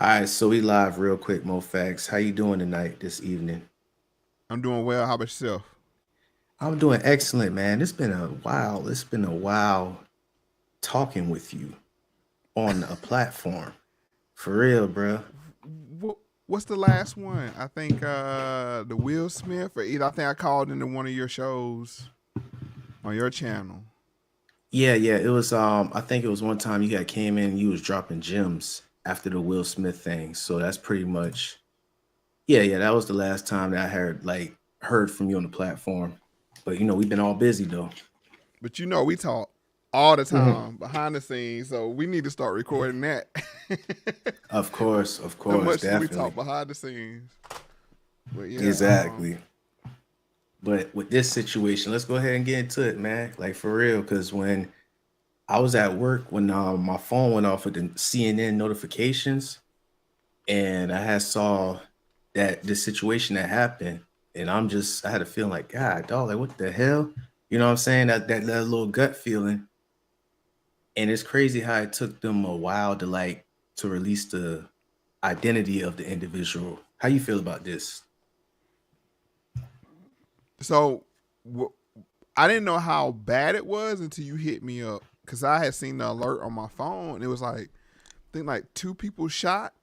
All right, so we live real quick, Moe Factz. How you doing tonight, this evening? I'm doing well. How about yourself? I'm doing excellent, man. It's been a while. It's been a while talking with you on a platform. For real, bro. What's the last one? I think the Will Smith or either I think I called into one of your shows on your channel. Yeah. It was I think it was one time you had came in and you was dropping gems after the Will Smith thing. So that's pretty much yeah, that was the last time that I heard from you on the platform. But we've been all busy though. But we talk all the Mhm. time behind the scenes, so we need to start recording that. Of How course, much do we talk definitely. behind the scenes? But yeah, Exactly. But with this situation, let's go ahead and get into it, man. Like for real, because when I was at work, when my phone went off with the CNN notifications, and I had saw that this situation that happened, and I had a feeling like, God, dog, like what the hell? You know what I'm saying? That little gut feeling, and it's crazy how it took them a while to release the identity of the individual. How you feel about this? so I didn't know how bad it was until you hit me up because I had seen the alert on my phone. And it was like I think like two people shot.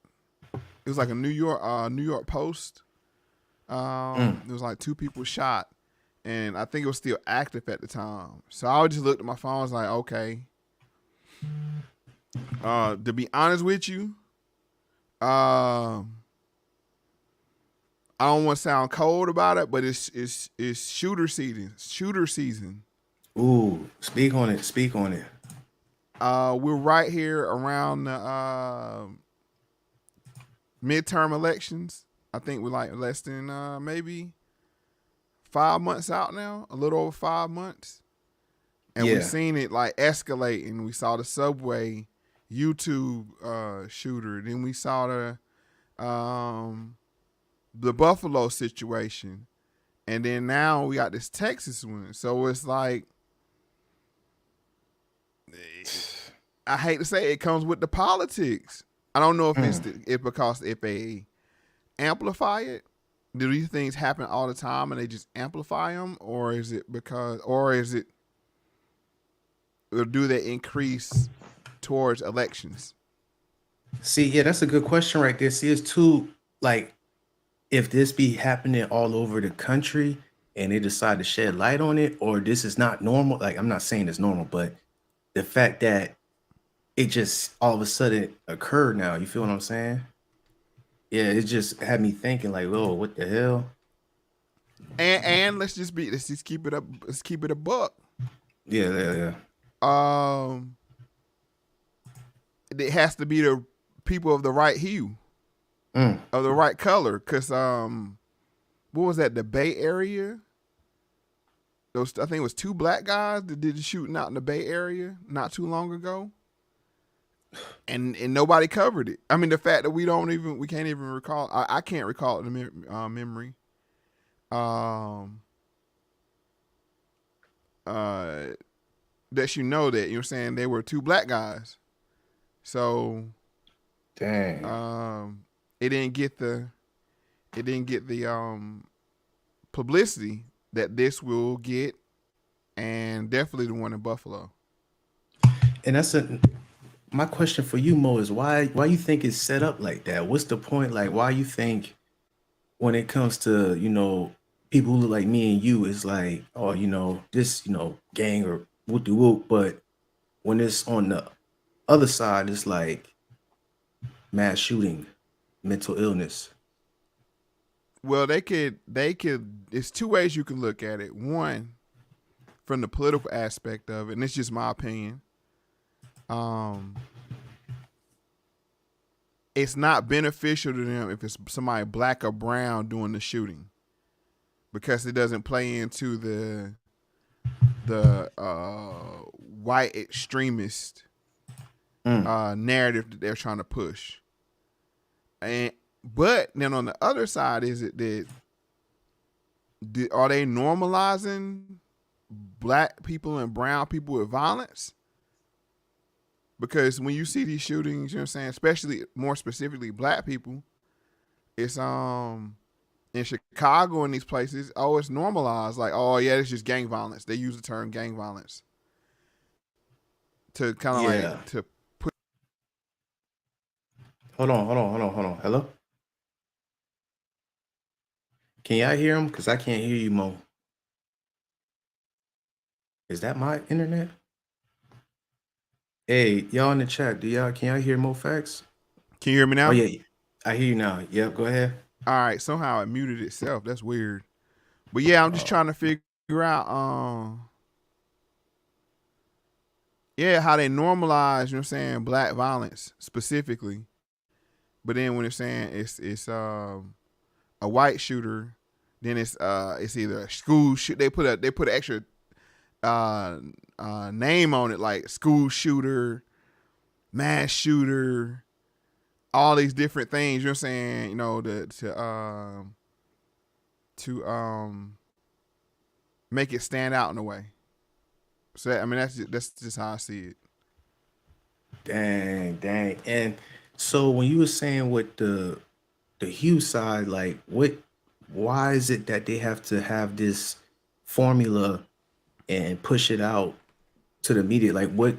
It was like a New York Post. Mm. It was like two people shot, and I think it was still active at the time. So I just looked at my phone. I was like, okay. To be honest with you, I don't want to sound cold about it, but it's shooter season. Shooter season. Ooh, speak on it. Speak on it. We're right here around the midterm elections. I think we're like less than maybe 5 months out now, a little over 5 months. And we've Yeah. seen it like escalating. We saw the subway YouTube shooter. Then we saw the Buffalo situation. And then now we got this Texas one. So it's like I hate to say it comes with the politics. I don't know if Mm. it because if they amplify it, do these things happen all the time and they just amplify them, or is it because, or is it, or do they increase towards elections? See, yeah, that's a good question right there. See, it's too like if this be happening all over the country and they decide to shed light on it, or this is not normal. Like, I'm not saying it's normal, but the fact that it just all of a sudden occurred now, you feel what I'm saying? Yeah, it just had me thinking, like, oh, what the hell? And let's just keep it up. Let's keep it a buck. Yeah. Um, it has to be the people of the right hue, Mm. of the right color, because what was that? The Bay Area. Those I think it was two black guys that did the shooting out in the Bay Area not too long ago, and nobody covered it. I mean, the fact that we can't even recall. I can't recall it in the memory. Um, uh, that that you know what I'm saying they were two black guys, so Dang. um, it didn't get the it didn't get the publicity that this will get, and definitely the one in Buffalo. And that's my question for you, Mo, is why you think it's set up like that? What's the point? Like, why you think when it comes to people who look like me and you, it's like, oh, this gang or whoop de whoop, but when it's on the other side, it's like mass shooting, mental illness. Well, they could. It's two ways you can look at it. One, from the political aspect of it, and it's just my opinion. Um, it's not beneficial to them if it's somebody black or brown doing the shooting because it doesn't play into the white extremist Mm. narrative that they're trying to push. And but then on the other side, is it that are they normalizing black people and brown people with violence? Because when you see these shootings, you know what I'm saying, especially more specifically black people, it's in Chicago and these places, oh, it's normalized. Like, oh yeah, it's just gang violence. They use the term gang violence to kind of Yeah. like to put. Hold on, hold on, hold on, hold on. Hello? Can y'all hear him? Because I can't hear you, Mo. Is that my internet? Hey, y'all in the chat, can y'all hear Moe Factz? Can you hear me Oh now? yeah, I hear you now. Yep, go ahead. All right, somehow it muted itself. That's weird. But yeah, I'm just trying to figure out yeah, how they normalize, you know what I'm saying, black violence specifically. But then when they're saying it's a white shooter, then it's either a school shoot. They put an extra name on it, like school shooter, mass shooter, all these different things. You know what I'm saying? You know, to make it stand out in a way. So I mean, that's just how I see it. Dang, dang. And so when you were saying with the Hugh side, like why is it that they have to have this formula and push it out to the media? Like what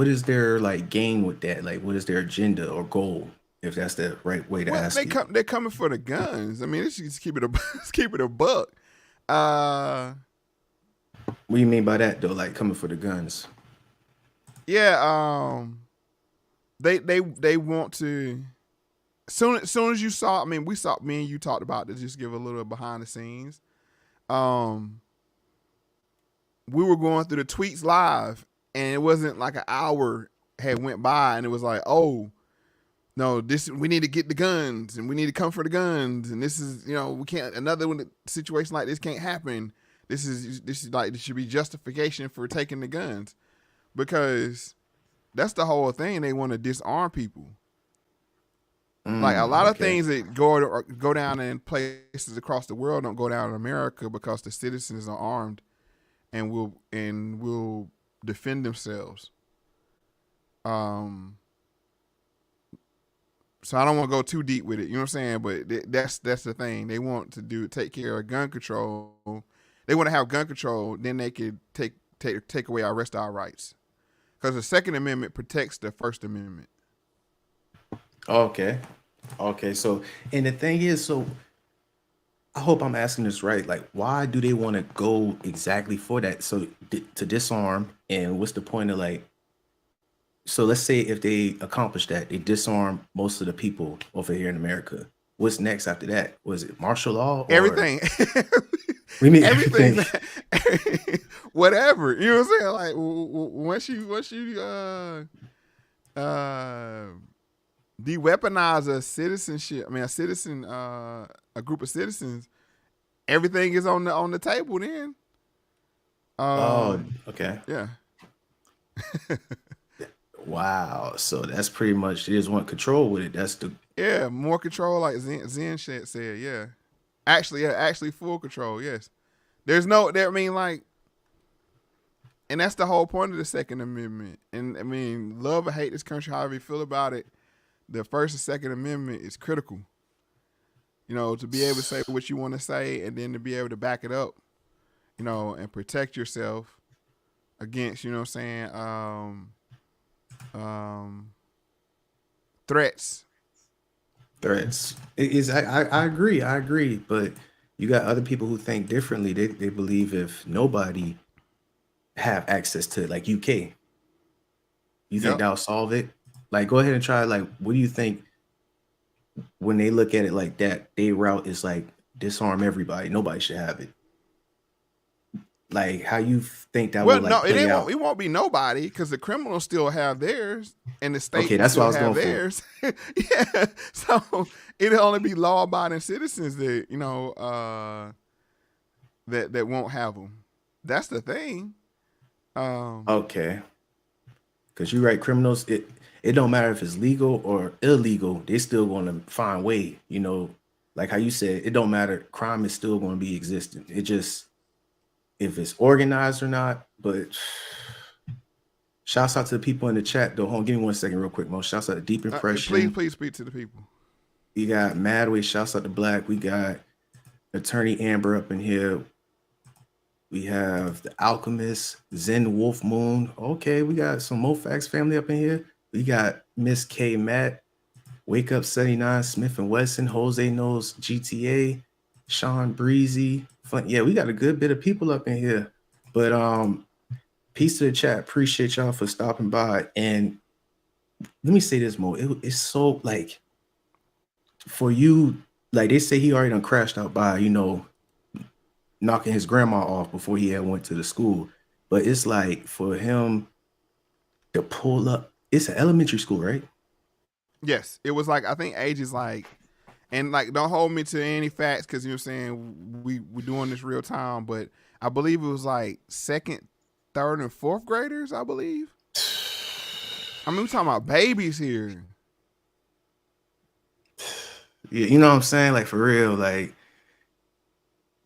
is their like gain with that? Like what is their agenda or goal? If that's the right way to Well, ask it. they're coming for the guns. I mean, let's just keep it a let's keep it a buck. Uh, What do you mean by that though? Like coming for the guns? yeah. They want to. Soon as you saw, I mean, me and you talked about to just give a little behind the scenes. We were going through the tweets live, and it wasn't like an hour had went by, and it was like, oh no, this we need to get the guns, and we need to come for the guns, and this is we can't situation like this can't happen. This is like there should be justification for taking the guns because that's the whole thing. They want to disarm people. Like a lot of Okay. things that go down in places across the world don't go down in America because the citizens are armed and will defend themselves. So I don't want to go too deep with it. You know what I'm saying? But that's the thing. They want to take care of gun control. They want to have gun control. Then they could take away our rest of our rights. Because the Second Amendment protects the First Amendment. Okay. Okay. So and the thing is, so I hope I'm asking this right. Like, why do they want to go exactly for that? So to disarm, and what's the point of like? So let's say if they accomplish that, they disarm most of the people over here in America. What's next after that? Was it martial law or Everything. we mean Everything. everything? Whatever. You know what I'm saying? Like once you de-weaponize a citizenship, I mean a group of citizens, everything is on the table then. Oh, okay. Yeah. Wow. So that's pretty much they just want control with it. That's the Yeah, more control, like Zen said. Yeah, actually, full control. Yes, there's no there. I mean, like, and that's the whole point of the Second Amendment. And I mean, love or hate this country, however you feel about it, the First and Second Amendment is critical. To be able to say what you want to say, and then to be able to back it up, and protect yourself against, you know what I'm saying, threats. threats. It is I agree. I agree. But you got other people who think differently. They believe if nobody have access to it, like UK, you think Yep. that'll solve it? Like go ahead and try like what do you think when they look at it like that, their route is like disarm everybody. Nobody should have it. Like how you think that Well, would no, like play out? it won't be nobody because the criminals still have theirs, and the state Okay, will that's what I still was have going for. theirs. Yeah, so it'll only be law-abiding citizens that that won't have them. That's the thing. Okay. Because you right, criminals, it don't matter if it's legal or illegal, they still gonna find way, like how you said, it don't matter, crime is still gonna be existing. It just if it's organized or not, but Shouts out to the people in the chat though. Hold on, give me 1 second, real quick, Mo. Shouts out to Deep Please, Impression. please speak to the people. We got Madway. Shouts out to Black. We got Attorney Amber up in here. We have the Alchemist, Zen Wolf Moon. Okay, we got some Moe Factz family up in here. We got Miss K Matt, Wake Up 79, Smith and Wesson, Jose Knows GTA, Sean Breezy. Fun. Yeah, we got a good bit of people up in here. But peace to the chat. Appreciate y'all for stopping by. And let me say this, Mo. It's so like for you, like they say he already done crashed out by, knocking his grandma off before he had went to the school. But it's like for him to pull up, it's an elementary school, right? Yes, it was like I think age is like, and like don't hold me to any facts because you know what I'm saying we're doing this real time, but I believe it was like second, third, and fourth graders. I believe. I mean, we're talking about babies here. Yeah, you know what I'm saying? Like for real, like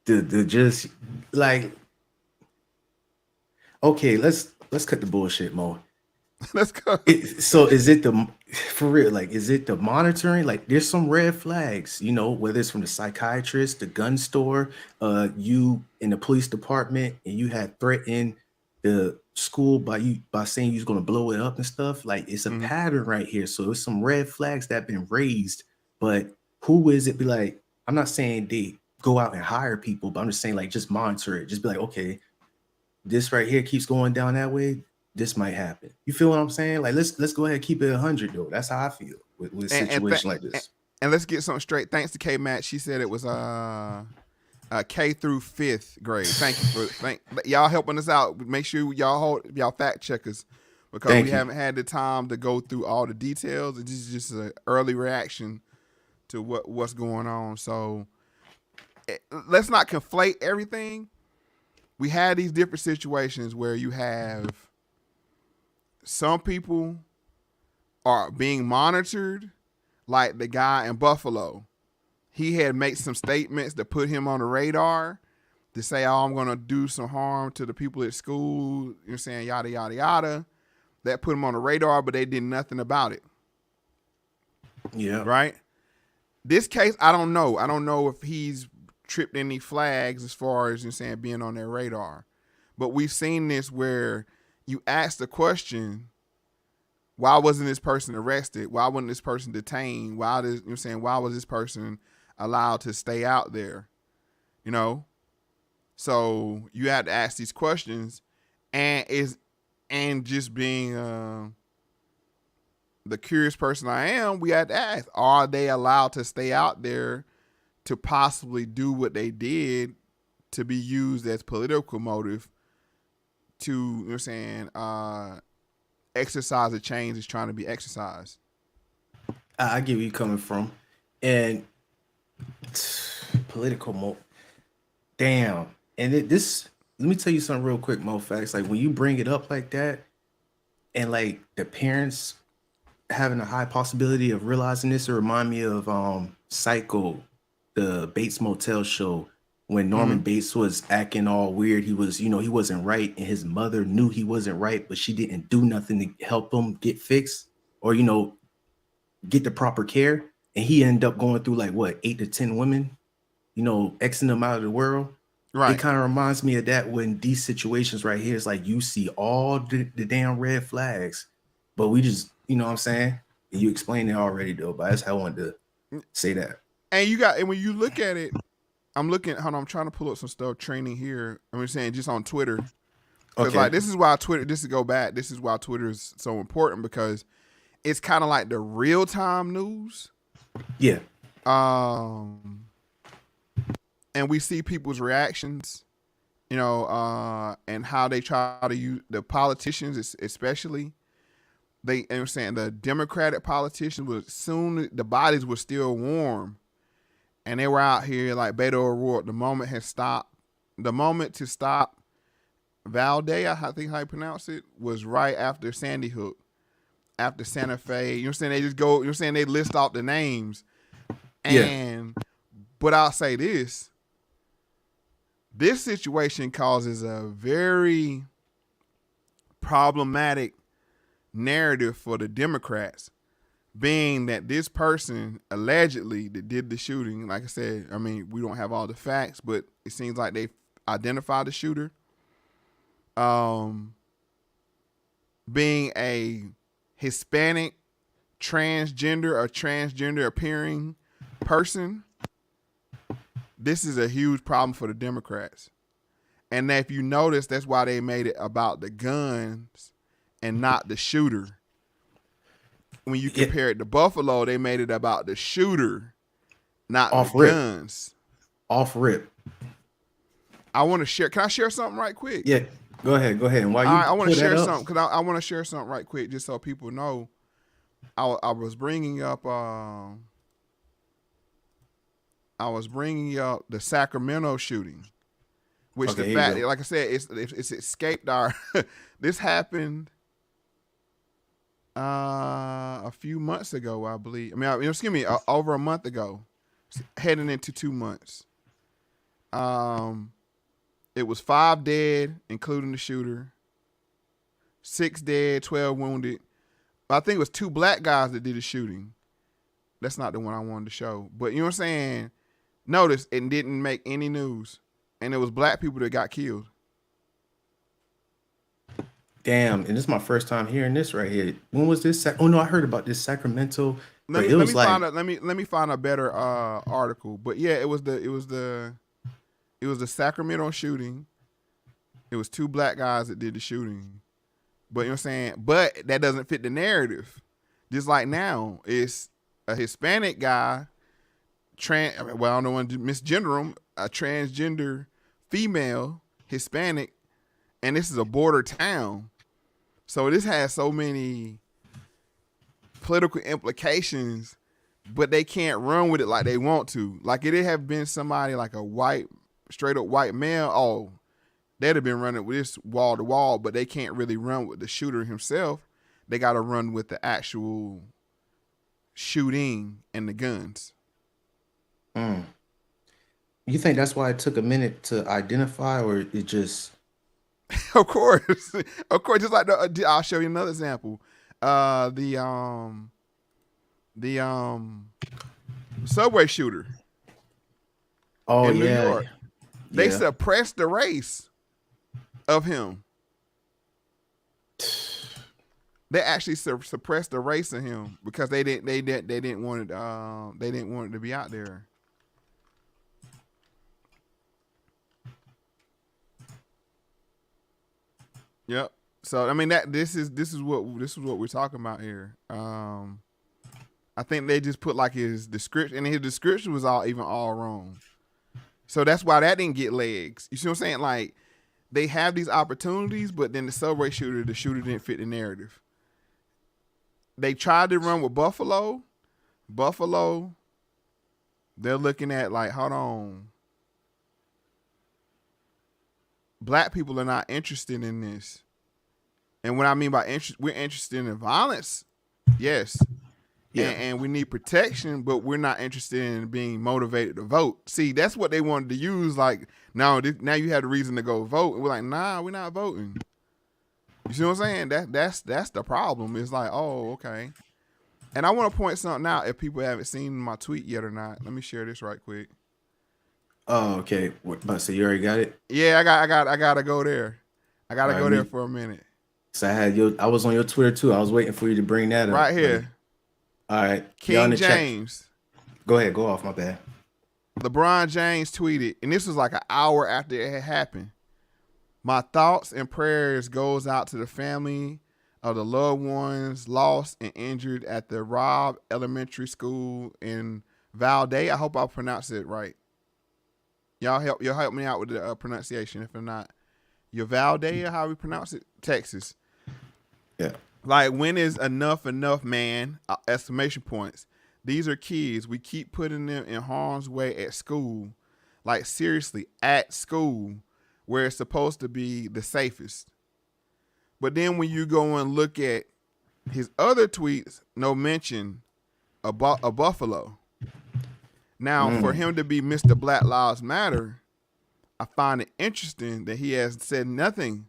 the just like okay, let's cut the bullshit, Mo. Let's go. So is it the for real? Like, is it the monitoring? Like, there's some red flags, whether it's from the psychiatrist, the gun store, you in the police department, and you had threatened the school by saying you was gonna blow it up and stuff. Like, it's a pattern right here. So it's some red flags that have been raised. But who is it? Be like, I'm not saying they go out and hire people, but I'm just saying like just monitor it. Just be like, okay, this right here keeps going down that way. This might happen. You feel what I'm saying? Like let's go ahead and keep it 100 though. That's how I feel with a situation like this. And let's get something straight. Thanks to K Matt, she said it was K through 5th grade. Thank you for y'all helping us out. Make sure y'all fact checkers because we haven't had the time to go through all the details. This is just an early reaction to what's going on. So let's not conflate everything. We had these different situations where you have some people are being monitored, like the guy in Buffalo. He had made some statements that put him on the radar to say, oh, I'm going to do some harm to the people at school, you're saying yada, yada, yada. That put him on the radar, but they did nothing about it. Yeah. Right? This case, I don't know. I don't know if he's tripped any flags as far as you're saying being on their radar. But we've seen this where you ask the question, why wasn't this person arrested? Why wasn't this person detained? Why was this person allowed to stay out there? So you have to ask these questions, and just being the curious person I am, we had to ask, are they allowed to stay out there to possibly do what they did to be used as political motive to, exercise a change is trying to be exercised? I get where you're coming from. And political damn. And let me tell you something real quick, Mo Factz. Like when you bring it up like that, and like the parents having a high possibility of realizing this, it remind me of Psycho, the Bates Motel show, when Norman Bates was acting all weird. He was, he wasn't right, and his mother knew he wasn't right, but she didn't do nothing to help him get fixed or, get the proper care. And he ended up going through like what, 8 to 10 women, Xing them out of the world. Right. It kind of reminds me of that when these situations right here is like you see all the damn red flags, but we just, you know what I'm saying? You explained it already though, but that's how I wanted to say that. And when you look at it, I'm trying to pull up some stuff training here. I'm saying just on Twitter. Because like this is why Twitter is so important, because it's kind of like the real-time news. Yeah. And we see people's reactions, and how they try to use the politicians, especially. They understand the Democratic politicians the bodies were still warm, and they were out here like Beto O'Rourke. The moment to stop Valde, I think how you pronounce it, was right after Sandy Hook, after Santa Fe. They just go. They list out the names, but I'll say this. This situation causes a very problematic narrative for the Democrats, being that this person allegedly that did the shooting, like I said, I mean, we don't have all the facts, but it seems like they identified the shooter, being a Hispanic transgender or transgender appearing person. This is a huge problem for the Democrats. And if you notice, that's why they made it about the guns and not the shooter. When you compare it to Buffalo, they made it about the shooter, not Off the rip. guns. Off rip. I want to share. Can I share something right quick? Yeah, go ahead. And while you I want to pull that share up, something because I want to share something right quick just so people know. I was bringing up the Sacramento shooting, which Okay, the here you fact, go. like I said, it's escaped our. This happened a few months ago, I believe. I mean, excuse me, over a month ago, heading into 2 months. It was 5 dead, including the shooter. 6 dead, 12 wounded. I think it was 2 black guys that did the shooting. That's not the one I wanted to show. But you know what I'm saying? Notice it didn't make any news. And it was black people that got killed. Damn, and this is my first time hearing this right here. When was this? Oh no, I heard about this Sacramento. But it was like Let me find a better article. But yeah, it was the Sacramento shooting. It was 2 black guys that did the shooting. But you know what I'm saying? But that doesn't fit the narrative. Just like now, it's a Hispanic guy, I don't want to misgender him, a transgender female, Hispanic, and this is a border town. So this has so many political implications, but they can't run with it like they want to. Like it have been somebody like a straight up white male, oh, they'd have been running with this wall to wall, but they can't really run with the shooter himself. They got to run with the actual shooting and the guns. You think that's why it took a minute to identify, or it just? Of course. Just like I'll show you another example. The subway shooter. Oh in yeah. New York. They suppressed the race of him. They actually suppressed the race of him because they didn't want it to be out there. Yep. So I mean this is what we're talking about here. I think they just put like his description, and his description was all wrong. So that's why that didn't get legs. You see what I'm saying? Like they have these opportunities, but then the subway shooter, the shooter didn't fit the narrative. They tried to run with Buffalo. They're looking at like, hold on. Black people are not interested in this. And what I mean by we're interested in violence. Yes. Yeah. And we need protection, but we're not interested in being motivated to vote. See, that's what they wanted to use. Like, now you have the reason to go vote. And we're like, nah, we're not voting. You see what I'm saying? That's the problem. It's like, oh, okay. And I want to point something out if people haven't seen my tweet yet or not. Let me share this right quick. Oh, okay. So you already got it? Yeah, I gotta go there. I gotta go there for a minute. So I was on your Twitter too. I was waiting for you to bring that up. Right here. All right. King James. Go ahead. Go off. My bad. LeBron James tweeted, and this was like an hour after it had happened. My thoughts and prayers goes out to the family of the loved ones lost and injured at the Robb Elementary School in Valday. I hope I pronounced it right. Y'all help me out with the pronunciation. If not, Uvalde, how we pronounce it, Texas. Yeah. Like, when is enough, man? Exclamation points. These are kids. We keep putting them in harm's way at school. Like, seriously, at school, where it's supposed to be the safest. But then when you go and look at his other tweets, no mention about a Buffalo. Now, for him to be Mr. Black Lives Matter, I find it interesting that he has said nothing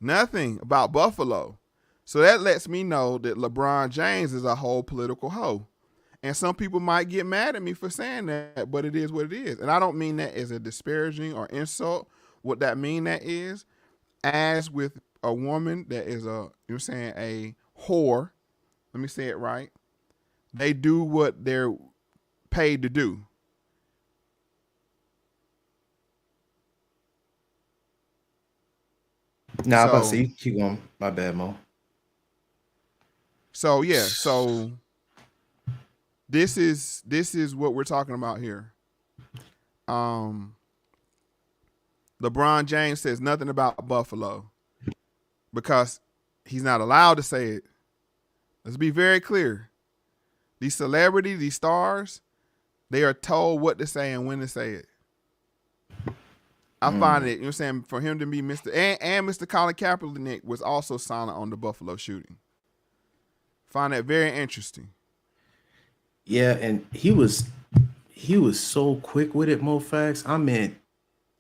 about Buffalo. So that lets me know that LeBron James is a whole political hoe. And some people might get mad at me for saying that, but it is what it is. And I don't mean that as a disparaging or insult. What that mean that is, as with a woman that is a whore, let me say it right, they do what they're paid to do. Nah, I'm about to say So, you keep going. My bad, Mo. so yeah, so this is what we're talking about here. Um, LeBron James says nothing about Buffalo because he's not allowed to say it. Let's be very clear. These celebrities, these stars, they are told what to say and when to say it. I find it, you know what I'm saying, for him to be Mr. and Mr. Colin Kaepernick was also silent on the Buffalo shooting. Find that very interesting. Yeah, and he was so quick with it, Mo Factz. I mean,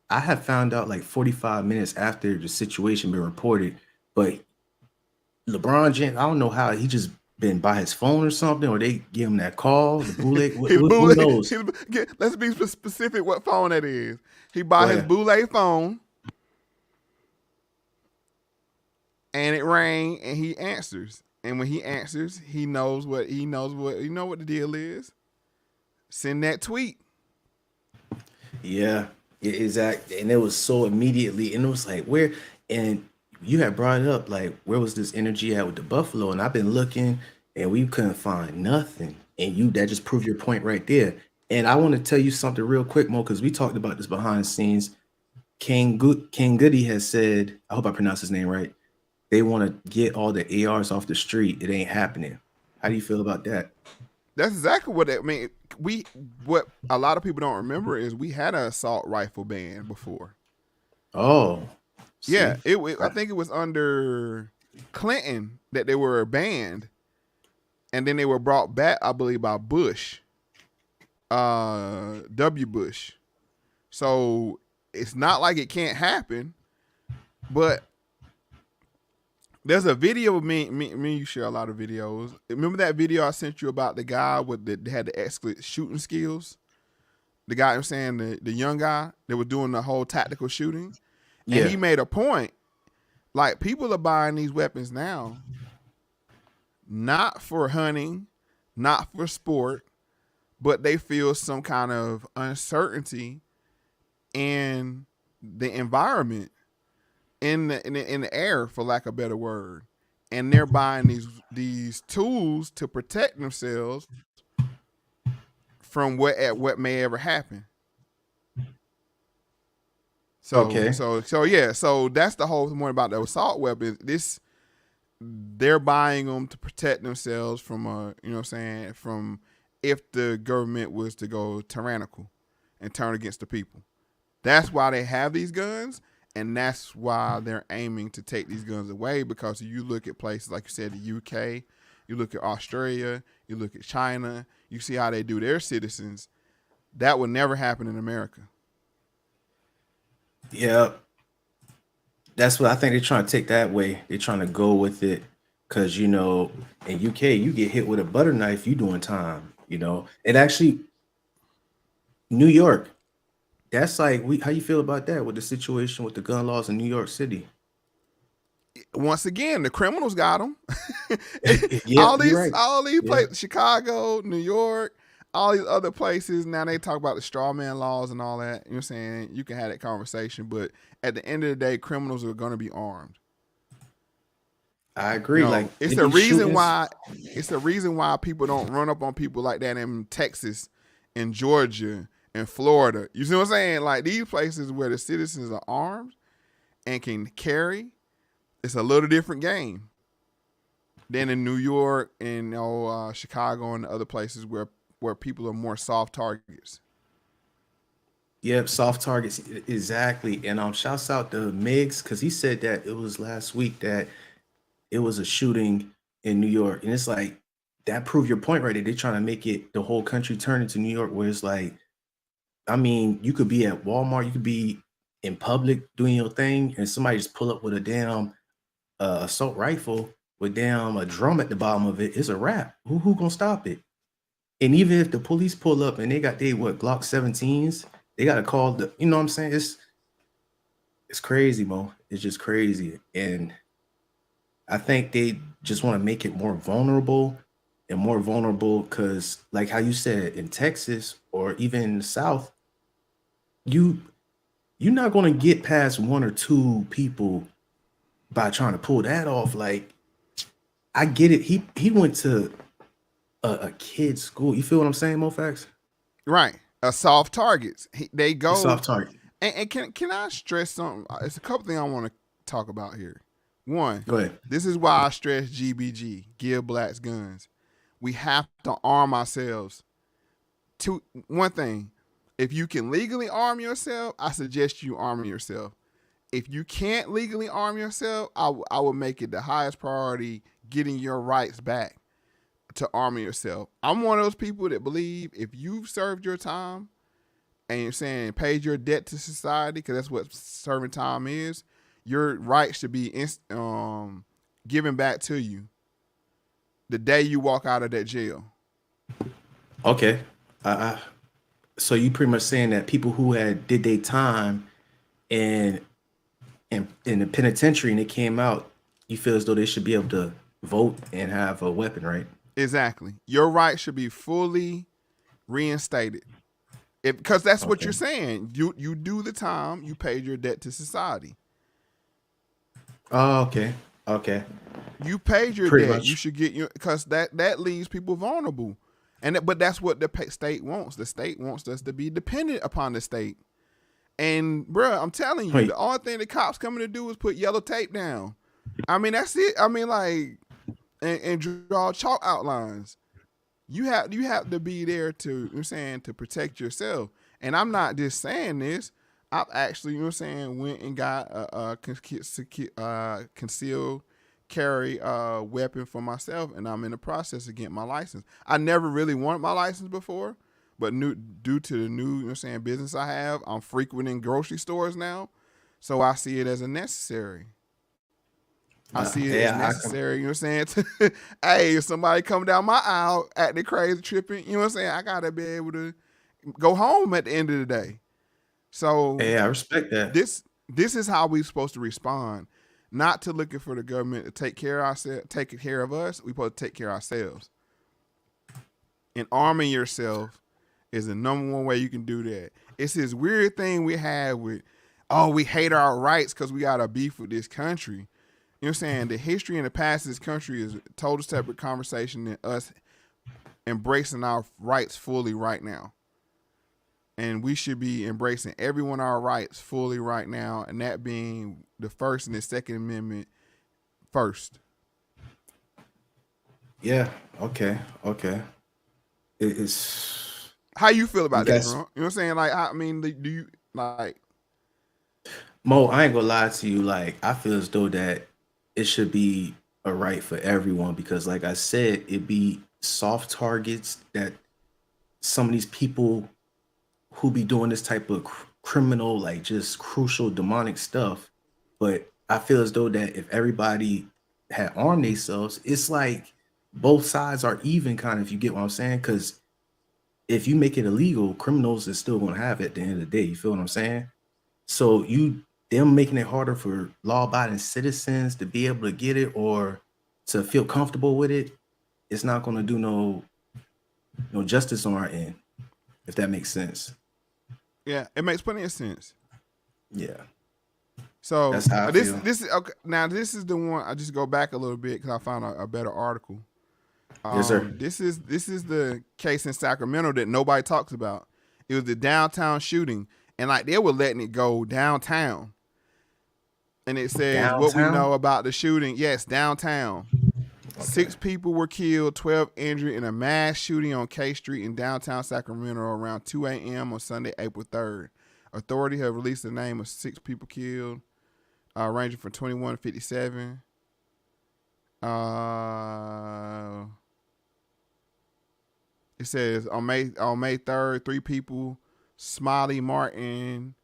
I had found out like 45 minutes after the situation been reported, but LeBron James, I don't know how he just been by his phone or something, or they give him that call, the bootleg. Who knows? Let's be specific what phone that is. He bought his But bootleg phone, and it rang, and he answers. And when he answers, he knows what the deal is. Send that tweet. yeah, exactly. And it was so immediately, and it was like, where, and you had brought it up, like, where was this energy at with the Buffalo? And I've been looking, and we couldn't find nothing. And that just proved your point right there. And I want to tell you something real quick, Mo, because we talked about this behind the scenes. King Goody has said, I hope I pronounced his name right. They want to get all the ARs off the street. It ain't happening. How do you feel about that? That's exactly what I mean. What a lot of people don't remember is we had an assault rifle ban before. Oh, Yeah, see, I think it was under Clinton that they were banned, and then they were brought back, I believe, by Bush, W. Bush. So it's not like it can't happen, but there's a video of me. You share a lot of videos. Remember that video I sent you about the guy that had the excellent shooting skills? The guy, I'm saying, the young guy that was doing the whole tactical shooting. And yeah, he made a point. Like, people are buying these weapons now, not for hunting, not for sport, but they feel some kind of uncertainty in the environment, in the air, for lack of a better word, and they're buying these tools to protect themselves from what may ever happen. So okay, yeah. So that's the whole point about the assault weapons. They're buying them to protect themselves from you know what I'm saying, from if the government was to go tyrannical and turn against the people. That's why they have these guns, and that's why they're aiming to take these guns away. Because you look at places like you said, the UK, you look at Australia, you look at China, you see how they do their citizens. That would never happen in America. yeah. That's what I think they're trying to take that way. They're trying to go with it because in UK you get hit with a butter knife, you doing time. And actually, New York. That's like how you feel about that with the situation with the gun laws in New York City? Once again, the criminals got them. Yep, you're right. all these Yeah. places, Chicago, New York, all these other places. Now they talk about the straw man laws and all that. You know what I'm saying? You can have that conversation, but at the end of the day, criminals are going to be armed. I agree. Like It's it the be reason shootings. why. It's the reason why people don't run up on people like that in Texas, in Georgia, in Florida. You see what I'm saying? Like, these places where the citizens are armed and can carry, it's a little different game than in New York and Chicago and other places where people are more soft targets. Yep, soft targets, exactly. And shouts out to Miggs because he said that it was last week that it was a shooting in New York, and it's like that proved your point right there. They're trying to make it the whole country turn into New York, where it's like, I mean, you could be at Walmart, you could be in public doing your thing, and somebody just pull up with a damn assault rifle, with damn a drum at the bottom of it, it's a wrap. Who gonna stop it? And even if the police pull up and they got Glock 17s, they gotta call the, you know what I'm saying? It's crazy, Mo. It's just crazy. And I think they just want to make it more vulnerable because, like how you said, in Texas or even in the South, you you're not gonna get past one or two people by trying to pull that off. Like, I get it. He went to a kid's school. You feel what I'm saying, Mo Factz? Right. Soft targets. They A go. soft target. And can I stress something? It's a couple things I want to talk about here. One, Go ahead. this is why I stress GBG, give blacks guns. We have to arm ourselves. One thing, if you can legally arm yourself, I suggest you arm yourself. If you can't legally arm yourself, I would make it the highest priority getting your rights back to armor yourself. I'm one of those people that believe if you've served your time and you're saying paid your debt to society, because that's what serving time is, your rights should be given back to you the day you walk out of that jail. Okay. So you pretty much saying that people who had did their time and in the penitentiary and they came out, you feel as though they should be able to vote and have a weapon, right? Exactly. Your rights should be fully reinstated. Because that's what you're saying. You do the time, you paid your debt to society. Oh, okay. Okay. You paid your Pretty debt. much. You should get your, because that leaves people vulnerable. But that's what the state wants. The state wants us to be dependent upon the state. And bruh, I'm telling you, the only thing the cops coming to do is put yellow tape down. I mean, that's it. I mean, like, and draw chalk outlines. You have to be there to, you know what I'm saying, to protect yourself. And I'm not just saying this. I've actually, you know what I'm saying, went and got a concealed carry weapon for myself, and I'm in the process of getting my license. I never really wanted my license before, but due to the new, you know what I'm saying, business I have, I'm frequenting grocery stores now, so I see it as a necessary. I see it as necessary, you know what I'm saying? Hey, if somebody come down my aisle acting crazy, tripping, you know what I'm saying, I gotta be able to go home at the end of the day. So yeah, I respect that. This is how we're supposed to respond, not to looking for the government to take care of us. We're supposed to take care of ourselves. And arming yourself is the number one way you can do that. It's this weird thing we have with, oh, we hate our rights because we got a beef with this country. You know what I'm saying? The history and the past of this country is a total separate conversation than us embracing our rights fully right now. And we should be embracing everyone our rights fully right now, and that being the First and the Second Amendment first. Yeah. Okay. It's how you feel about that, bro? You know what I'm saying? Like, I mean, do you like? Mo, I ain't gonna lie to you. Like, I feel as though that it should be a right for everyone because, like I said, it be soft targets that some of these people who be doing this type of criminal, like just crucial demonic stuff. But I feel as though that if everybody had armed themselves, it's like both sides are even, kind of, if you get what I'm saying. Because if you make it illegal, criminals is still going to have it at the end of the day. You feel what I'm saying? So them making it harder for law-abiding citizens to be able to get it or to feel comfortable with it, it's not going to do no justice on our end, if that makes sense. Yeah, it makes plenty of sense. Yeah. So that's how I this feel. this is okay. Now this is the one. I just go back a little bit because I found a better article. Yes, sir. This is the case in Sacramento that nobody talks about. It was the downtown shooting, and like they were letting it go downtown. And it says what we know about the shooting. Yes, downtown. Okay. 6 people were killed, 12 injured in a mass shooting on K Street in downtown Sacramento around 2 a.m. on Sunday, April 3rd. Authorities have released the name of 6 people killed, ranging from 21 to 57. It says on May 3rd, 3 people: Smiley Martin,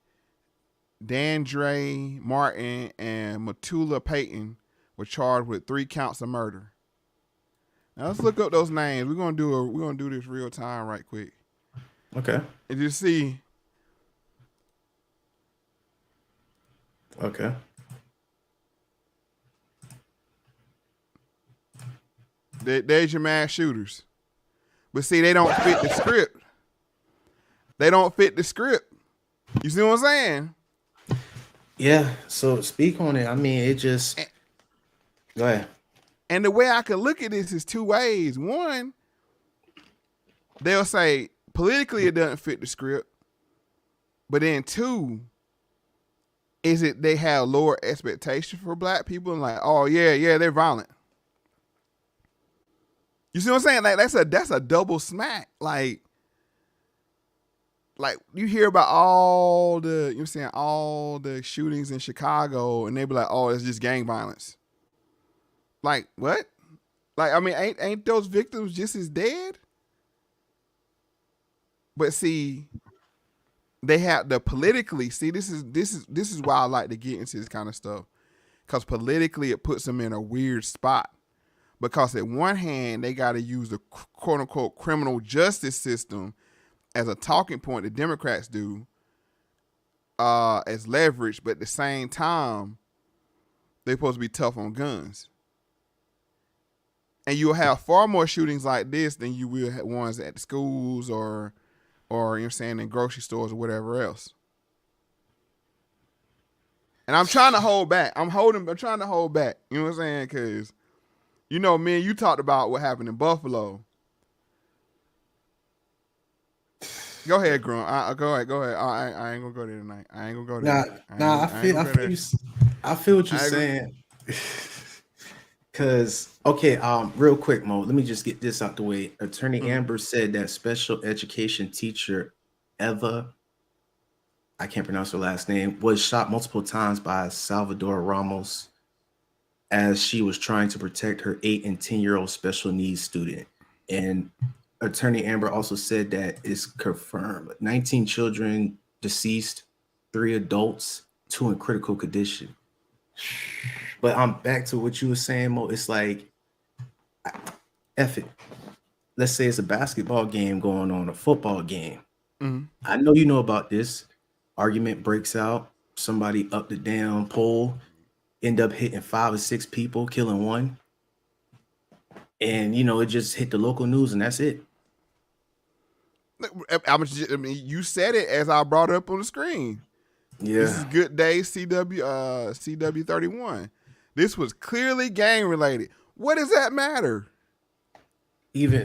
Dandre Martin, and Matula Payton was charged with 3 counts of murder. Now let's look up those names. We're gonna do this real time right quick. Okay. And you see. Okay. There's your mass shooters. But see, they don't fit the script. They don't fit the script. You see what I'm saying? Yeah. So speak on it. I mean, it just go ahead. And the way I could look at this is 2 ways. One, they'll say politically it doesn't fit the script. But then 2, is it they have lower expectations for black people and like, oh yeah, they're violent. You see what I'm saying? Like that's a double smack. Like you hear about all the, you know what I'm saying, all the shootings in Chicago and they be like, oh, it's just gang violence. Like, what? Like, I mean, ain't those victims just as dead? But see, they have the politically, see, this is why I like to get into this kind of stuff. Because politically it puts them in a weird spot. Because at one hand, they got to use the quote unquote criminal justice system as a talking point, the Democrats do, as leverage, but at the same time, they're supposed to be tough on guns. And you'll have far more shootings like this than you will have ones at the schools or you know what I'm saying, in grocery stores or whatever else. And I'm trying to hold back. I'm trying to hold back. You know what I'm saying? Because, you know, man, you talked about what happened in Buffalo. Go ahead, Grump. Go ahead. I ain't gonna go there tonight. I ain't gonna go there. I feel what you're saying. Cause okay, real quick, Mo, let me just get this out the way. Attorney Amber said that special education teacher Eva, I can't pronounce her last name, was shot multiple times by Salvador Ramos as she was trying to protect her 8 and 10-year-old special needs student. And Attorney Amber also said that it's confirmed 19 children deceased, 3 adults, 2 in critical condition. But I'm back to what you were saying, Mo. It's like, F it. Let's say it's a basketball game going on, a football game. Mm-hmm. I know you know about this. Argument breaks out. Somebody up the damn pole, end up hitting 5 or 6 people, killing 1. And, you know, it just hit the local news and that's it. I mean, you said it as I brought it up on the screen. Yeah. This is Good Day CW 31. This was clearly gang related. What does that matter? Even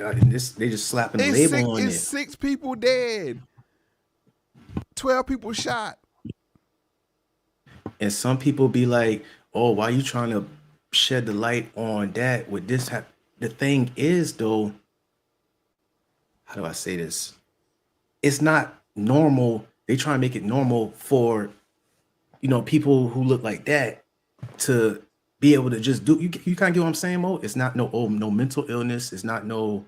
they just slapping a label on it. It's 6 people dead, 12 people shot. And some people be like, "Oh, why are you trying to shed the light on that? With this, the thing is, though, how do I say this? It's not normal. They try to make it normal for, you know, people who look like that to be able to just do. You kind of get what I'm saying, Mo? It's not no mental illness. It's not no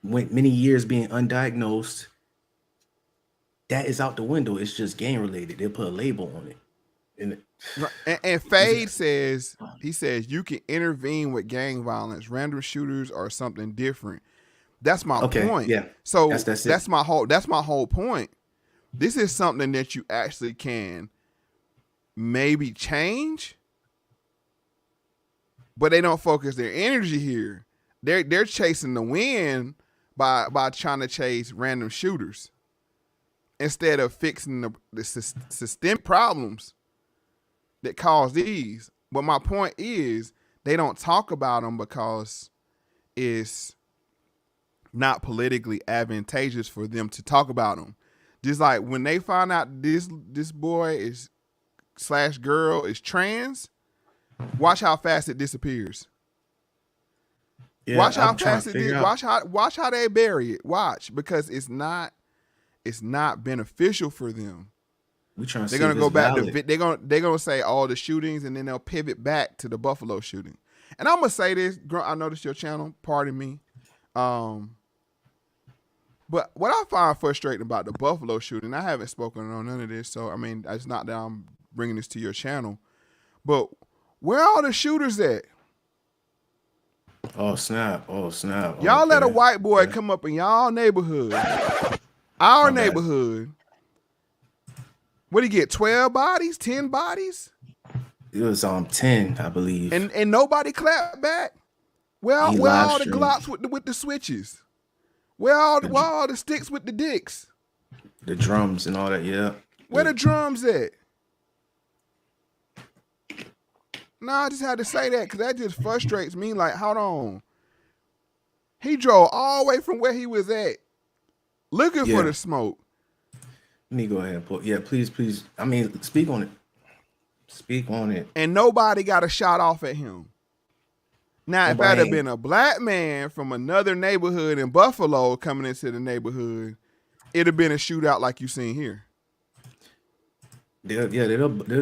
many years being undiagnosed. That is out the window. It's just gang related. They'll put a label on it. And Fade says, you can intervene with gang violence. Random shooters are something different. That's my point. Yeah. So that's my whole point. This is something that you actually can maybe change, but they don't focus their energy here. They're chasing the wind by trying to chase random shooters instead of fixing the systemic problems that cause these. But my point is, they don't talk about them because it's not politically advantageous for them to talk about them. Just like when they find out this boy is / girl is trans, watch how fast it disappears. Yeah, watch how fast it is. Watch how they bury it. Watch, because it's not beneficial for them. They're gonna go back to they're gonna say all the shootings, and then they'll pivot back to the Buffalo shooting. And I'm gonna say this, I noticed your channel. Pardon me. But what I find frustrating about the Buffalo shooting, I haven't spoken on none of this, so I mean, it's not that I'm bringing this to your channel, but Where all the shooters at? Oh snap! Oh snap! Y'all let a Okay. white boy Okay. come up in y'all neighborhood, our My bad. neighborhood. What did he get? 12 bodies? 10 bodies? It was 10, I believe. And nobody clapped back. Where He all the live Glocks with the switches? Where all the sticks with the dicks? the drums and all that. Yeah. Where the drums at? Nah, I just had to say that because that just frustrates me. Like, hold on. He drove all the way from where he was at, looking for the smoke. Let me go ahead and put. Yeah, please. I mean, speak on it. Speak on it. And nobody got a shot off at him. Now, if that had been a black man from another neighborhood in Buffalo coming into the neighborhood, it'd have been a shootout like you seen here. They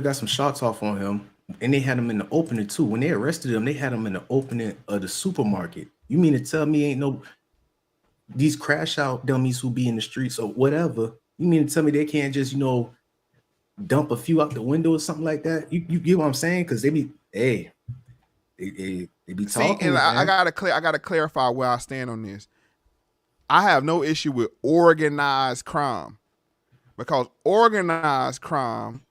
got some shots off on him, and they had him in the opening too. When they arrested him, they had him in the opening of the supermarket. You mean to tell me ain't no these crash out dummies who be in the streets or whatever? You mean to tell me they can't just dump a few out the window or something like that? You get what I'm saying? Because they be they be talking. See, and I gotta clarify where I stand on this. I have no issue with organized crime, because organized crime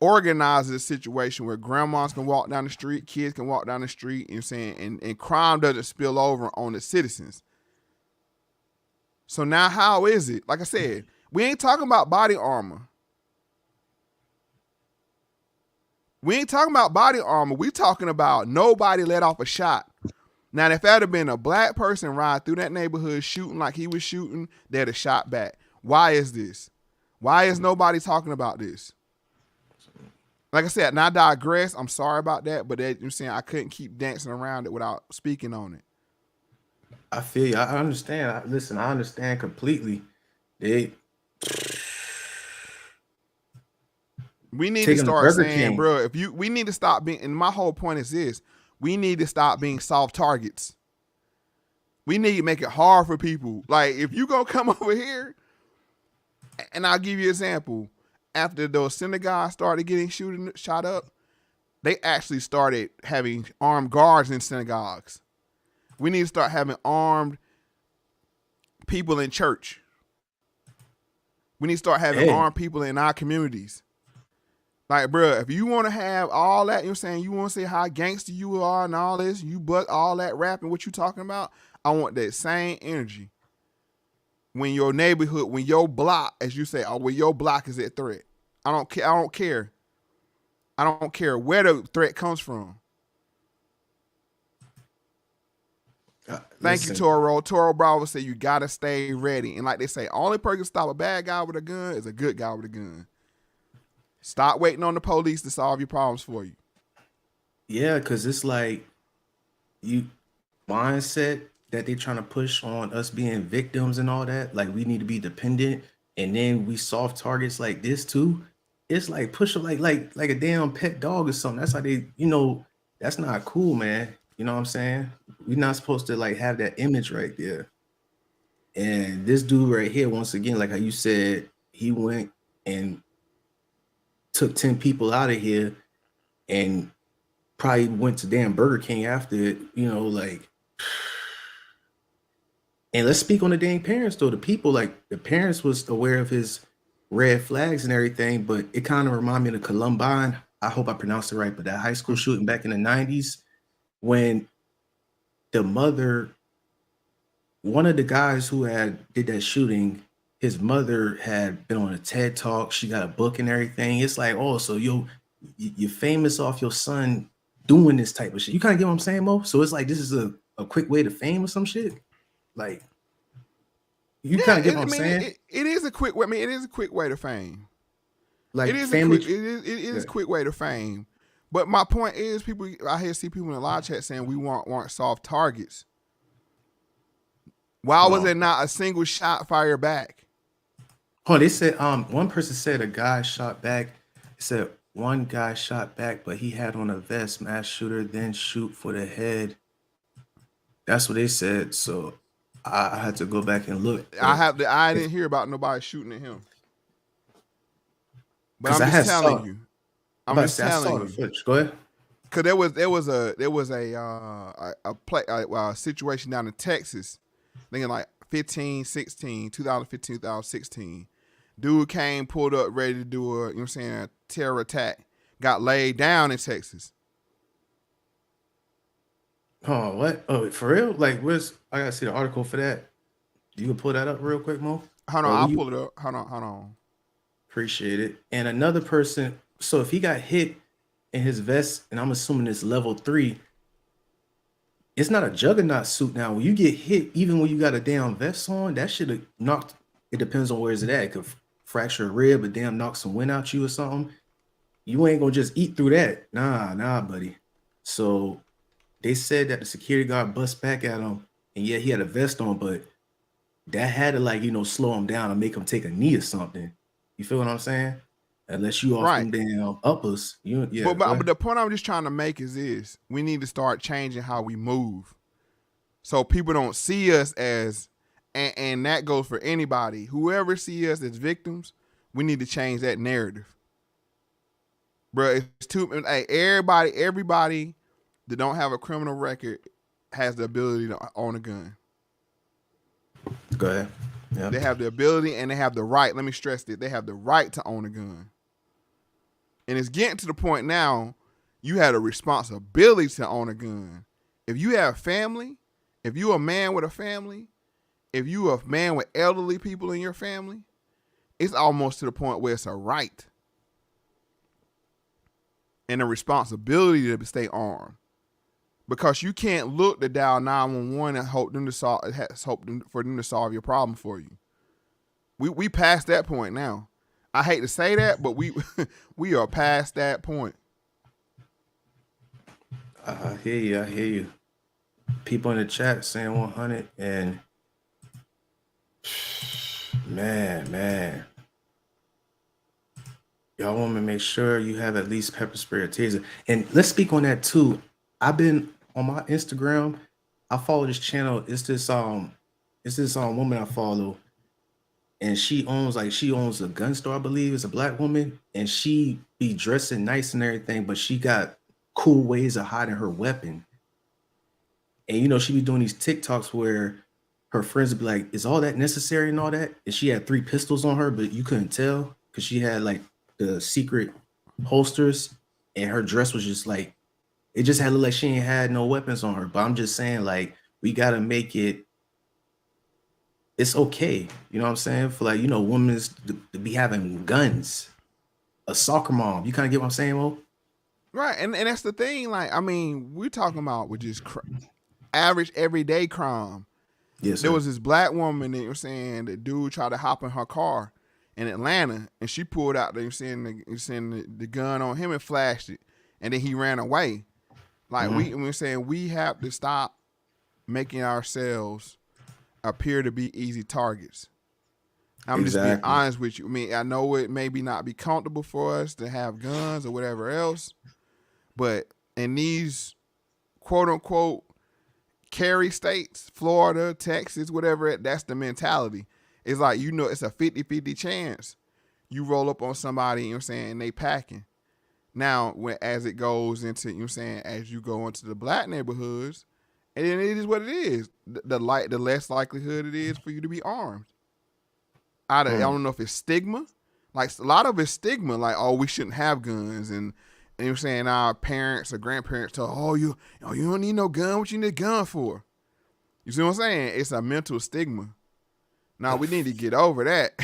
organizes a situation where grandmas can walk down the street, kids can walk down the street, you know what I'm saying, and crime doesn't spill over on the citizens. So now how is it? Like I said, we ain't talking about body armor. We talking about nobody let off a shot. Now, if that had been a black person ride through that neighborhood shooting like he was shooting, they'd have shot back. Why is this? Why is nobody talking about this? Like I said, and I digress. I'm sorry about that, but I'm saying I couldn't keep dancing around it without speaking on it. I feel you. I understand. Listen, I understand completely. We need to start saying, bro, we need to stop being, and my whole point is this, we need to stop being soft targets. We need to make it hard for people. Like, if you gonna come over here, and I'll give you an example, after those synagogues started getting shot up, they actually started having armed guards in synagogues. We need to start having armed people in church. We need to start having armed people in our communities. Like, bro, if you want to have all that, you know what I'm saying, you want to say how gangster you are and all this, you butt all that rap and what you talking about, I want that same energy. When your neighborhood, when your block, as you say, when your block is at threat. I don't care. I don't care where the threat comes from. Thank you, Toro. Toro Bravo said you gotta stay ready. And like they say, only person to stop a bad guy with a gun is a good guy with a gun. Stop waiting on the police to solve your problems for you. Yeah, because it's like mindset that they're trying to push on us being victims and all that. Like, we need to be dependent, and then we soft targets like this too. It's like push them like a damn pet dog or something. That's how they, that's not cool, man. You know what I'm saying? We're not supposed to like have that image right there. And this dude right here, once again, like how you said, he went and took 10 people out of here and probably went to damn Burger King after it, like. And let's speak on the dang parents though. The people, like the parents was aware of his red flags and everything, but it kind of reminded me of Columbine. I hope I pronounced it right, but that high school shooting back in the 90s, when the mother, one of the guys who did that shooting, his mother had been on a TED Talk. She got a book and everything. It's like, oh, so you're famous off your son doing this type of shit. You kind of get what I'm saying, Mo? So it's like, this is a quick way to fame or some shit. Like, you kind of get what I'm saying? It is a quick way. I mean, it is a quick way to fame. Like, it is a quick way to fame. But my point is, I see people in the live chat saying we want soft targets. Why was there not a single shot fired back? Oh, they said one person said a guy shot back. It said one guy shot back, but he had on a vest, mass shooter, then shoot for the head. That's what they said. So I had to go back and look. I didn't hear about nobody shooting at him. But I'm just telling you. I'm just telling you. Go ahead. Cause there was a situation down in Texas, thinking like 2015, 2016. Dude came, pulled up, ready to do a terror attack. Got laid down in Texas. Oh, what? Oh, for real? Like, where's I gotta see the article for that. You can pull that up real quick, Mo. Hold on, Or I'll you pull it up. Hold on. appreciate it. And another person. So if he got hit in his vest, and I'm assuming it's level 3, it's not a juggernaut suit now. When you get hit, even when you got a damn vest on, that should have knocked. It depends on where is it at. It could fracture a rib, but damn knock some wind out you or something. You ain't gonna just eat through that. Nah, buddy. So they said that the security guard bust back at him, and yeah, he had a vest on, but that had to slow him down and make him take a knee or something. You feel what I'm saying? Unless you off Right. them damn uppers, But the point I'm just trying to make is this: we need to start changing how we move, so people don't see us as, and that goes for anybody. Whoever see us as victims, we need to change that narrative, bro. It's too. Hey, everybody that don't have a criminal record has the ability to own a gun. Go ahead. Yeah. They have the ability and they have the right. Let me stress this: they have the right to own a gun. And it's getting to the point now, you have a responsibility to own a gun. If you have family, if you a man with a family, if you a man with elderly people in your family, it's almost to the point where it's a right and a responsibility to stay armed. Because you can't look to dial 911 and hope for them to solve your problem for you. We past that point now. I hate to say that, but we are past that point. I hear you. People in the chat saying 100, and man. Y'all want to make sure you have at least pepper spray or taser. And let's speak on that too. I've been on my Instagram. I follow this channel. It's this woman I follow, and she owns a gun store, I believe. It's a black woman, and she be dressing nice and everything, but she got cool ways of hiding her weapon. And she be doing these TikToks where her friends would be like, "Is all that necessary and all that?" And she had 3 pistols on her, but you couldn't tell because she had like the secret holsters, and her dress was just like, it just had to look like she ain't had no weapons on her. But I'm just saying, like, we gotta make it's okay. You know what I'm saying? For women to be having guns. A soccer mom. You kind of get what I'm saying, Mo? Right. And that's the thing. Like, I mean, we're talking about with just average everyday crime. Yes, there was this black woman, the dude tried to hop in her car in Atlanta, and she pulled out the gun on him and flashed it, and then he ran away. Like, we have to stop making ourselves appear to be easy targets. I'm just being honest with you. I mean, I know it maybe not be comfortable for us to have guns or whatever else, but in these quote unquote carry states, Florida, Texas, whatever, that's the mentality. It's like, it's a 50-50 chance you roll up on somebody, and they packing. Now, as it goes into, as you go into the black neighborhoods, and then it is what it is. The less likelihood it is for you to be armed. I don't know if it's stigma. Like, a lot of it's stigma. Like, oh, we shouldn't have guns, and our parents or grandparents tell, oh, you don't need no gun. What you need a gun for? You see what I'm saying? It's a mental stigma. Now we need to get over that.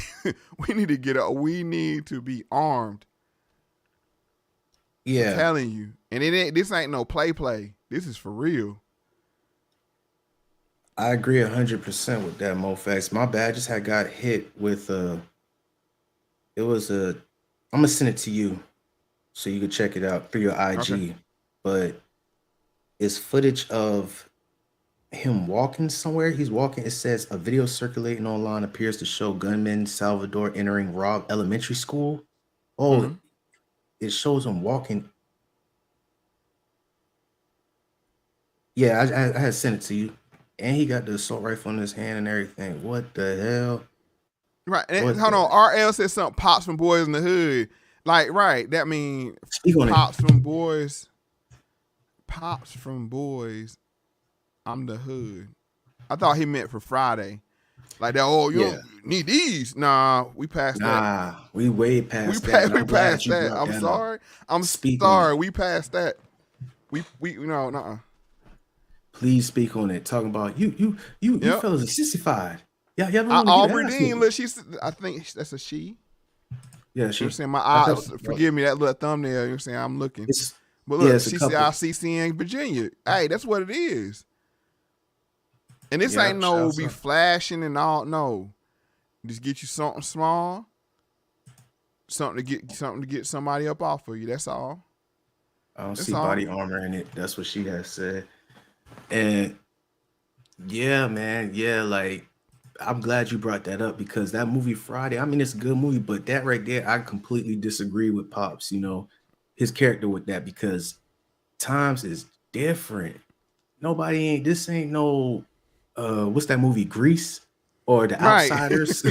We need to be armed. Yeah, I'm telling you, and this ain't no play. This is for real. I agree 100% with that, Moe Factz. My bad, I just got hit with I'm gonna send it to you so you can check it out through your IG. Okay. But it's footage of him walking somewhere. He's walking. It says a video circulating online appears to show gunman Salvador entering Robb Elementary School. Oh, It shows him walking. Yeah, I had sent it to you. And he got the assault rifle in his hand and everything. What the hell? Right. And hold on. RL said something, pops from boys in the hood. Like, right. That means pops from boys. Pops from Boys, I'm the Hood. I thought he meant for Friday. Like that, oh, you Yeah. don't need these. Nah, we passed that. Nah, we way We past that, passed and we I'm glad passed you that. brought I'm that up. sorry. I'm Speak on sorry. it. We passed that. We no, nuh-uh. Please speak on it. Talking about you Yep. fellas are sissified. Yeah, y'all don't want to get Aubrey ass Dean, whooping. look, I think that's a she. Yeah, You know what I'm she. saying? My I thought eyes, forgive me, that little thumbnail, you know what I'm saying? I'm looking. it's But yeah, look, it's a she said couple. ICC in Virginia. Hey, that's what it is. And this ain't Yep, no shouts be out. flashing and all. No, just get you something small, something to get somebody up off of you. That's all. I don't That's see all. body armor in it. That's what she has said. And yeah, man, yeah, like I'm glad you brought that up because that movie Friday, I mean, it's a good movie, but that right there, I completely disagree with Pops, his character with that because times is different. This ain't no what's that movie, Grease or The Right. Outsiders?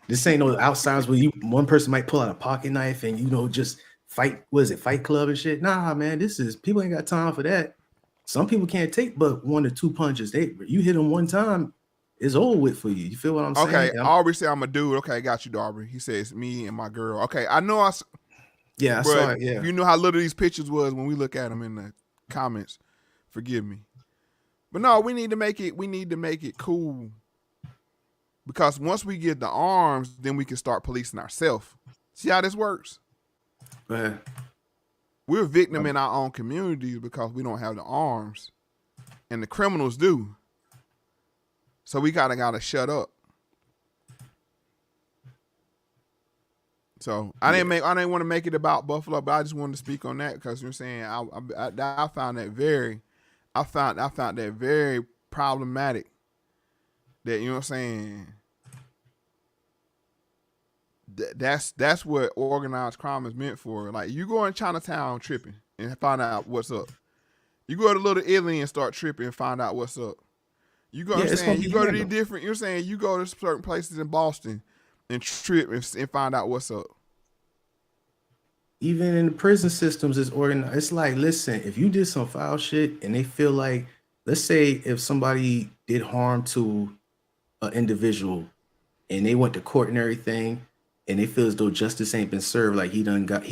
This ain't no Outsiders where one person might pull out a pocket knife and just fight, what is it, Fight Club and shit? Nah, man, people ain't got time for that. Some people can't take but 1 or 2 punches. You hit them one time, it's over with for you. You feel what I'm Okay. saying? Aubrey said I'm a dude. Okay, I got you, Aubrey. He says me and my girl. Okay, I know Yeah, I saw but it. Yeah. if you know how little these pictures was when we look at them in the comments, forgive me. But no, we need to make it cool because once we get the arms, then we can start policing ourselves. See how this works? But We're a victim in our own communities because we don't have the arms, and the criminals do. So we gotta shut up. So I didn't want to make it about Buffalo, but I just wanted to speak on that because you're saying I found that very problematic. That, you know what I'm saying. That's what organized crime is meant for. Like, you go in Chinatown tripping and find out what's up. You go to Little Italy and start tripping and find out what's up. You go, yeah, I'm it's gonna saying, you be go to these handled. different, you're saying you go to certain places in Boston and trip and find out what's up. Even in the prison systems, it's organized. It's like, listen, if you did some foul shit and they feel like, let's say if somebody did harm to an individual and they went to court and everything, and they feel as though justice ain't been served, like he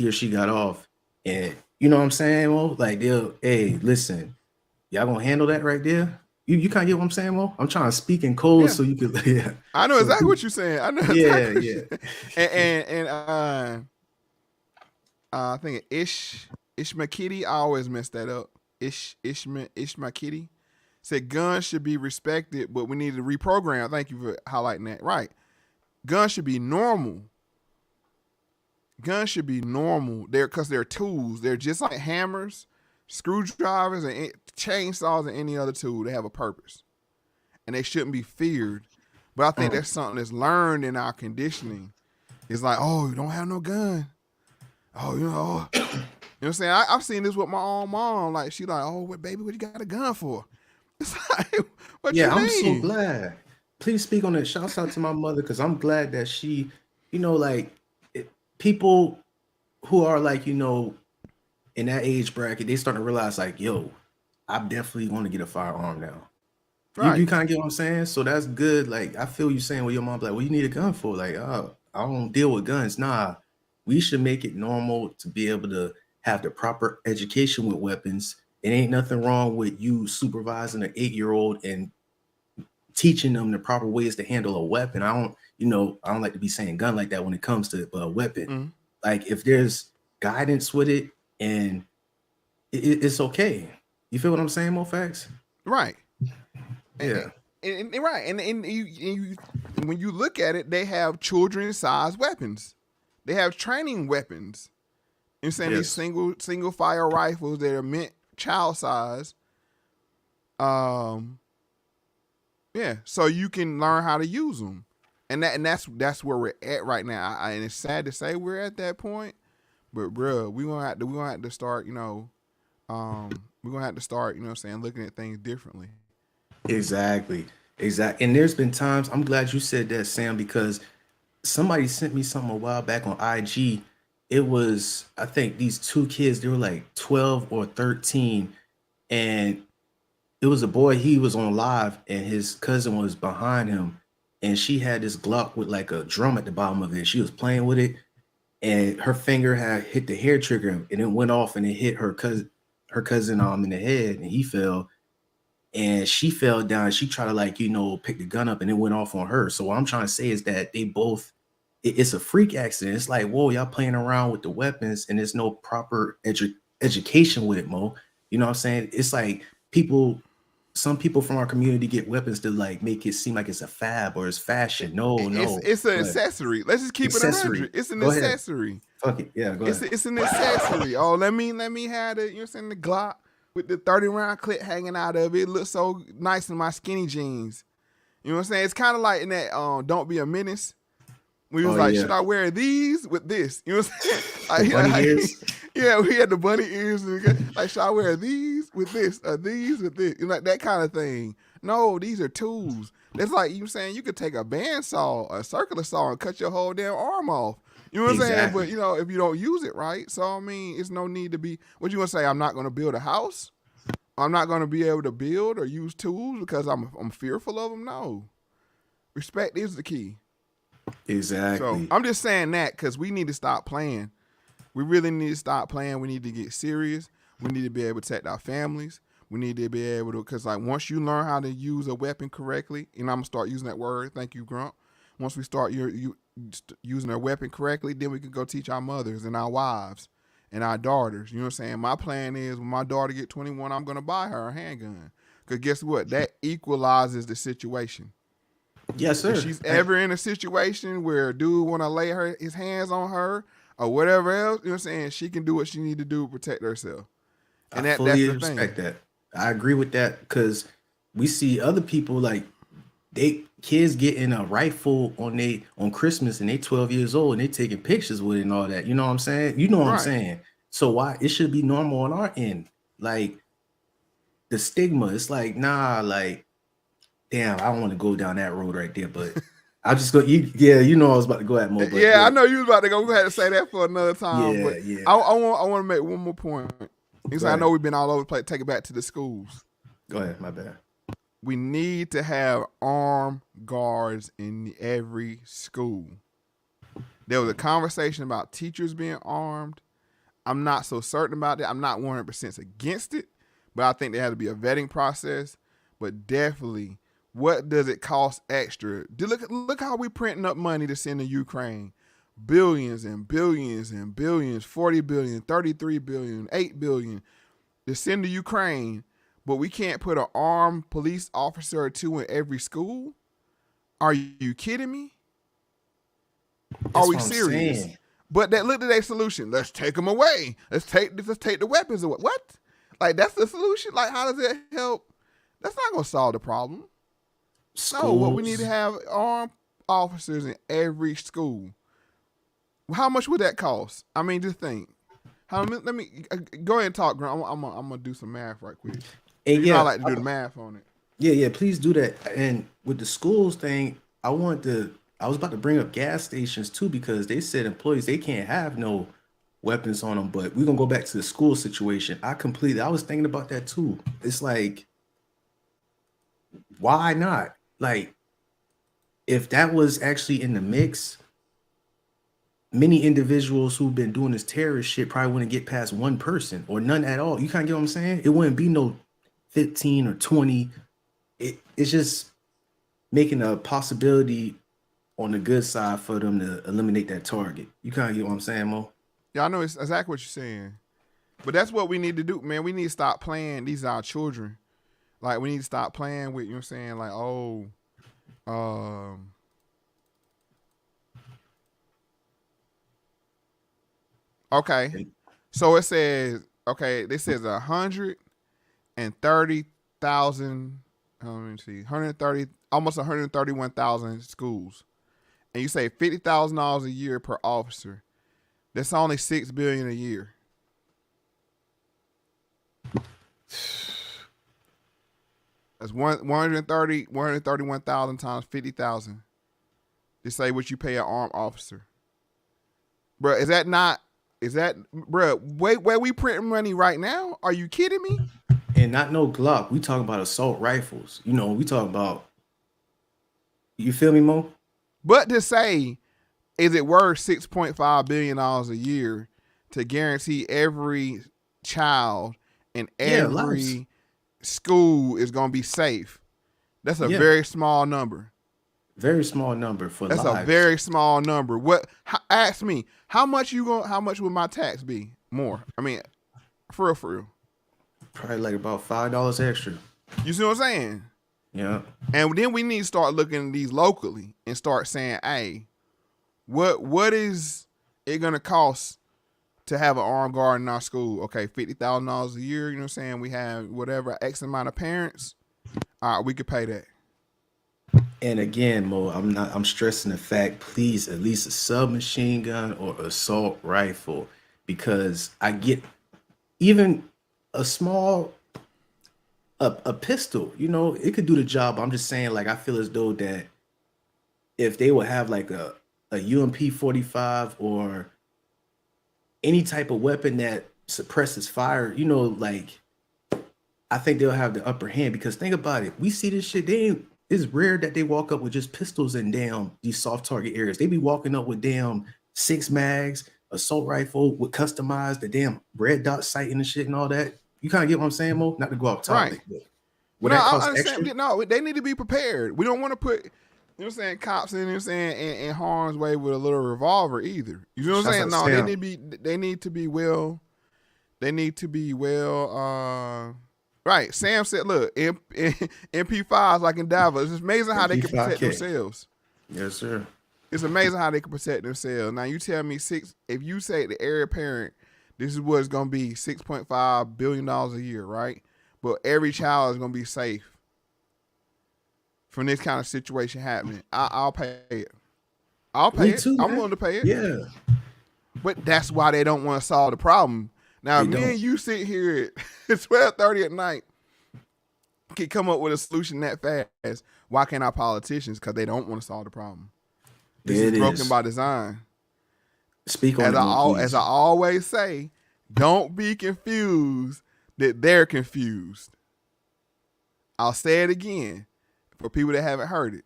or she got off, and you know what I'm saying, Mo? Like hey, listen, y'all gonna handle that right there? You kind of get what I'm saying, Mo? I'm trying to speak in code Yeah, so you could, yeah. I know So exactly what you're saying. I know yeah, exactly what yeah, you're saying. I think Ishmakitty, I always mess that up. Ishmakitty said guns should be respected, but we need to reprogram. Thank you for highlighting that. Right. Guns should be normal. Guns should be normal. Because they're tools. They're just like hammers, screwdrivers, and chainsaws, and any other tool. They have a purpose, and they shouldn't be feared. But I think that's something that's learned in our conditioning. It's like, oh, you don't have no gun. Oh, you know what I'm saying? I've seen this with my own mom. Like, she like, oh, baby, what you got a gun for? It's like, what yeah. you I'm so mean? glad. Please speak on it. Shouts out to my mother because I'm glad that she, like people who are like, in that age bracket, they start to realize like, yo, I definitely want to get a firearm now. You Right. kind of get what I'm saying? So that's good. Like, I feel you saying, well, your mom's like, well, you need a gun for? Like, oh, I don't deal with guns. Nah, we should make it normal to be able to have the proper education with weapons. It ain't nothing wrong with you supervising an 8-year-old and teaching them the proper ways to handle a weapon. I don't like to be saying gun like that when it comes to a weapon. Mm-hmm. Like, if there's guidance with it and it's okay. You feel what I'm saying, Moe Factz? Right. Yeah. And right. And you, when you look at it, they have children-sized weapons. They have training weapons. You're saying Yes. these single fire rifles that are meant child size. Yeah, so you can learn how to use them, and that's where we're at right now. And it's sad to say we're at that point, but bro, we gonna have to start, we're gonna have to start, what I'm saying, looking at things differently. Exactly. Exactly. And there's been times, I'm glad you said that, Sam, because somebody sent me something a while back on IG. It was, I think, these 2 kids, they were like 12 or 13, and it was a boy. He was on live, and his cousin was behind him, and she had this Glock with like a drum at the bottom of it. She was playing with it, and her finger had hit the hair trigger, and it went off, and it hit her cousin in the head, and he fell, and she fell down. She tried to like pick the gun up, and it went off on her. So what I'm trying to say is that they both. It's a freak accident. It's like, whoa, y'all playing around with the weapons, and there's no proper education with it, Mo. You know what I'm saying? It's like some people from our community get weapons to like make it seem like it's a fab or it's fashion. No, it's an accessory. Let's just keep it 100. It's an accessory. Fuck it. Yeah, go ahead. It's an accessory. Oh, let me have the, the Glock with the 30 round clip hanging out of it. It looks so nice in my skinny jeans. You know what I'm saying? It's kind of like in that Don't Be a Menace. We was should I wear these with this? You know what I'm saying? Bunny ears? Yeah, we had the bunny ears. Like, should I wear these with this or these with this? Like that kind of thing. No, these are tools. That's like you saying you could take a bandsaw, a circular saw, and cut your whole damn arm off. You know what I'm saying? But if you don't use it right, so I mean, it's no need to be. What you gonna say? I'm not gonna build a house. I'm not gonna be able to build or use tools because I'm fearful of them. No, respect is the key. Exactly. So I'm just saying that because we need to stop playing. We really need to stop playing. We need to get serious. We need to be able to protect our families. We need to be able to, because like once you learn how to use a weapon correctly, and I'm gonna start using that word. Thank you, Grump. Once we start using our weapon correctly, then we can go teach our mothers and our wives and our daughters. You know what I'm saying? My plan is when my daughter get 21, I'm gonna buy her a handgun. Because guess what? That equalizes the situation. Yes, sir. If she's ever in a situation where a dude want to lay his hands on her or whatever else, you know what I'm saying, she can do what she need to do to protect herself. And I fully respect that. I agree with that because we see other people like kids getting a rifle on Christmas and they 12 years old and they taking pictures with it and all that. You know what I'm saying? You know what I'm saying? So why it should be normal on our end. Like the stigma, it's like, nah, like damn, I don't want to go down that road right there, but I'll just go. I was about to go at Mo. But yeah, I know you was about to go. We had to say that for another time. Yeah, but yeah. I want to make one more point. Because I know we've been all over the place. Take it back to the schools. Go ahead, my bad. We need to have armed guards in every school. There was a conversation about teachers being armed. I'm not so certain about that. I'm not 100% against it, but I think there had to be a vetting process. But definitely, what does it cost extra? Look how we printing up money to send to Ukraine. Billions and billions and billions, 40 billion, 33 billion, 8 billion to send to Ukraine, but we can't put an armed police officer or two in every school? Are you kidding me? Are we serious? But look at their solution. Let's take them away. Let's take the weapons away. What? Like that's the solution? Like how does that help? That's not going to solve the problem. No, what we need to have armed officers in every school. How much would that cost? I mean, just think. Let me go ahead and talk, Grant. I'm gonna do some math right quick. And I like to do the math on it. Yeah, please do that. And with the schools thing, I was about to bring up gas stations too because they said employees they can't have no weapons on them. But we're gonna go back to the school situation. I was thinking about that too. It's like, why not? Like, if that was actually in the mix, many individuals who've been doing this terrorist shit probably wouldn't get past one person or none at all. You kind of get what I'm saying? It wouldn't be no 15 or 20. It's just making a possibility on the good side for them to eliminate that target. You kind of get what I'm saying, Mo? Yeah, I know it's exactly what you're saying. But that's what we need to do, man. We need to stop playing. These are our children. Like, we need to stop playing with, you know what I'm saying? Like, okay. So it says, this says 130,000, let me see, 130, almost 131,000 schools. And you say $50,000 a year per officer. That's only $6 billion a year. That's 131,000 times 50,000. Just say what you pay an armed officer. Bro, is that where we printing money right now? Are you kidding me? And not no Glock. We talking about assault rifles. You know, we talking about, you feel me, Mo? But to say, is it worth $6.5 billion a year to guarantee every child in Yeah, lives. every school is going to be safe? That's a Yeah, very small number. very small number for That's a lives. very small number. Ask me, how much would my tax be? More. I mean, for real, for real. Probably like about $5 extra. You see what I'm saying? Yeah. And then we need to start looking at these locally and start saying, hey, what is it gonna cost to have an armed guard in our school? Okay, $50,000 a year, you know what I'm saying? We have whatever X amount of parents. All right, we could pay that. And again, Mo, I'm stressing the fact, please, at least a submachine gun or assault rifle, because I get even a small a pistol, you know, it could do the job. I'm just saying, like, I feel as though that if they would have like a UMP 45 or any type of weapon that suppresses fire, you know, like, I think they'll have the upper hand. Because think about it, we see this shit. It's rare that they walk up with just pistols in damn these soft target areas. They be walking up with damn 6 mags, assault rifle with customized the damn red dot sighting and shit and all that. You kind of get what I'm saying, Mo? Not to go off Right. topic, but would No, that I cost understand. extra? No, they need to be prepared. We don't want to put, you know what I'm saying, cops in, you know what I'm saying, in harm's way with a little revolver either. You know what I'm saying? Shouts out No, Sam. they need to be well, right. Sam said, look, MP5s like in Davos, it's amazing how they can protect MP5K. themselves. Yes, sir. It's amazing how they can protect themselves. Now you tell me if you say the area parent, this is what it's gonna be, $6.5 billion a year, right? But every child is gonna be safe from this kind of situation happening. I'll pay it. I'll pay Me it. too, I'm man. willing to pay it. Yeah, But that's why they don't want to solve the problem. Now, they me and don't. you sit here at 12:30 at night, can come up with a solution that fast. Why can't our politicians? Because they don't want to solve the problem. This There is it broken is. by design. Speak on it, Mo, As please. I always say, don't be confused that they're confused. I'll say it again for people that haven't heard it.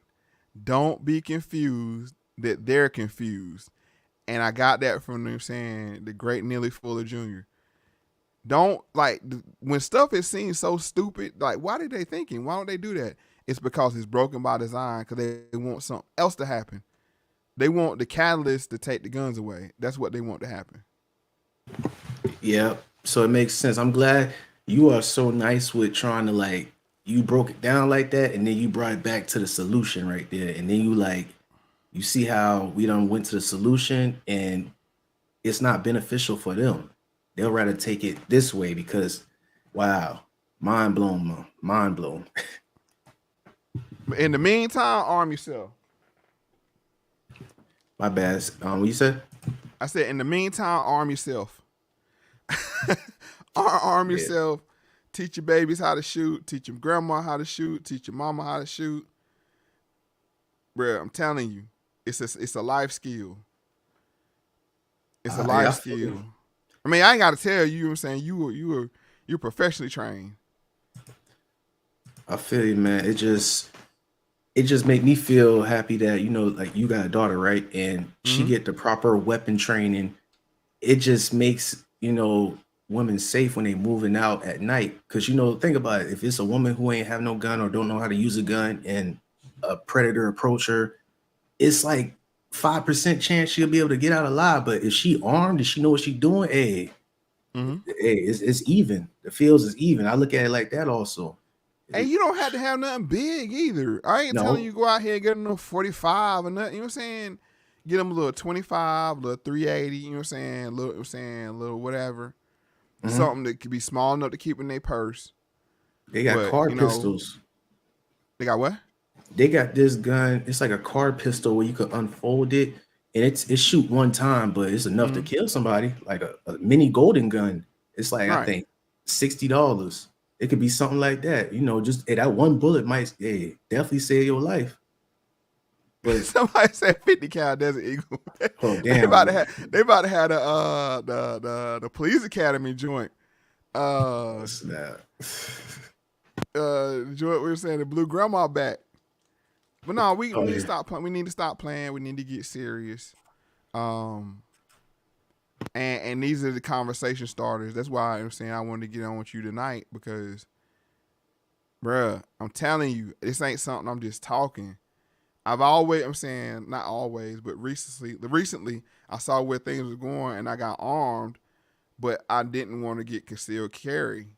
Don't be confused that they're confused. And I got that from them saying the great Neely Fuller Jr. Don't when stuff is seen so stupid, like why did they thinking? Why don't they do that? It's because it's broken by design because they want something else to happen. They want the catalyst to take the guns away. That's what they want to happen. Yeah, so it makes sense. I'm glad you are so nice with trying to, like, you broke it down like that, and then you brought it back to the solution right there, and then you see how we done went to the solution, and it's not beneficial for them. They'll rather take it this way because, wow, mind blown, man. Mind blown. But in the meantime, arm yourself. My bad. What you said? I said, in the meantime, arm yourself. Arm Yeah. yourself. Teach your babies how to shoot. Teach your grandma how to shoot. Teach your mama how to shoot. Bro, I'm telling you, it's a life skill. It's a life Yeah, skill. I mean, I ain't got to tell you. You know what I'm saying, you're professionally trained. I feel you, man. It just make me feel happy that, you know, like, you got a daughter, right? And she get the proper weapon training. It just makes, you know, women safe when they moving out at night. Cause, you know, think about it. If it's a woman who ain't have no gun or don't know how to use a gun and a predator approach her, it's like 5% chance she'll be able to get out alive. But if she armed and she know what she doing, hey, it's even. The fields is even. I look at it like that also. And you don't have to have nothing big either. I ain't telling No. you go out here and get no 45 or nothing. You know what I'm saying? Get them a little 25, a little 380. You know what I'm saying? A little whatever. Something that could be small enough to keep in their purse. They got car pistols. They got what? They got this gun. It's like a car pistol where you could unfold it, and it shoot one time, but it's enough to kill somebody. Like a mini golden gun. It's like, I think $60. It could be something like that. You know, just that one bullet might definitely save your life. But Somebody said 50 cal Desert Eagle. oh damn, They about to have the police academy joint. What's that? Joy, we were saying the blue grandma back. But no, we Oh need to yeah. stop playing. We need to stop playing. We need to get serious. And these are the conversation starters. That's why I'm saying I wanted to get on with you tonight because, bruh, I'm telling you, this ain't something I'm just talking. I'm saying not always, but recently I saw where things were going and I got armed, but I didn't want to get concealed carry.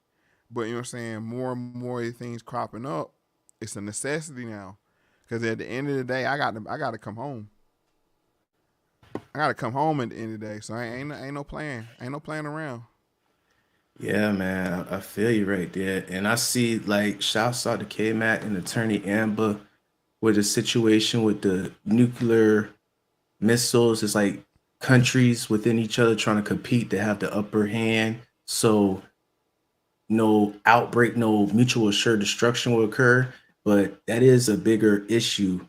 But you know what I'm saying? More and more things cropping up. It's a necessity now. Because at the end of the day, I got to come home. I got to come home at the end of the day. So ain't no playing. Ain't no playing around. Yeah, man, I feel you right there. And I see like shouts out to K Mac and Attorney Amber with the situation with the nuclear missiles. It's like countries within each other trying to compete to have the upper hand. So no outbreak, no mutual assured destruction will occur. But that is a bigger issue.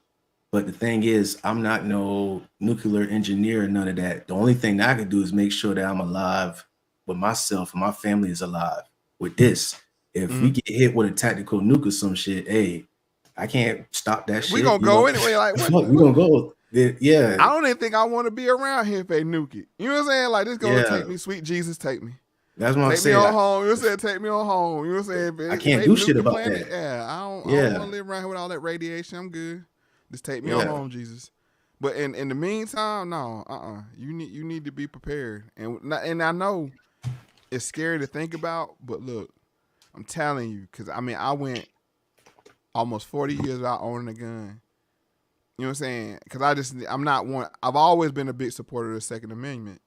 But the thing is, I'm not no nuclear engineer or none of that. The only thing that I can do is make sure that I'm alive with myself and my family is alive with this. If we get hit with a tactical nuke or some shit, hey, I can't stop that We shit. gonna go anyway. Like what? Fuck, we gonna go. Yeah, I don't even think I want to be around here if they nuke it. You know what I'm saying? Like this gonna yeah. take me, sweet Jesus, take me. That's what I'm Take me saying. on home. You know what I'm saying? Take me on home. You know what I'm saying? I If can't they do nuke shit the about planet, that. yeah, I don't want Yeah, to live around here with all that radiation. I'm good. Just take me on yeah, home, Jesus. But in the meantime, no, You need to be prepared. And I know it's scary to think about, but look, I'm telling you, because I mean, I went almost 40 years without owning a gun. You know what I'm saying? Because I'm not one. I've always been a big supporter of the Second Amendment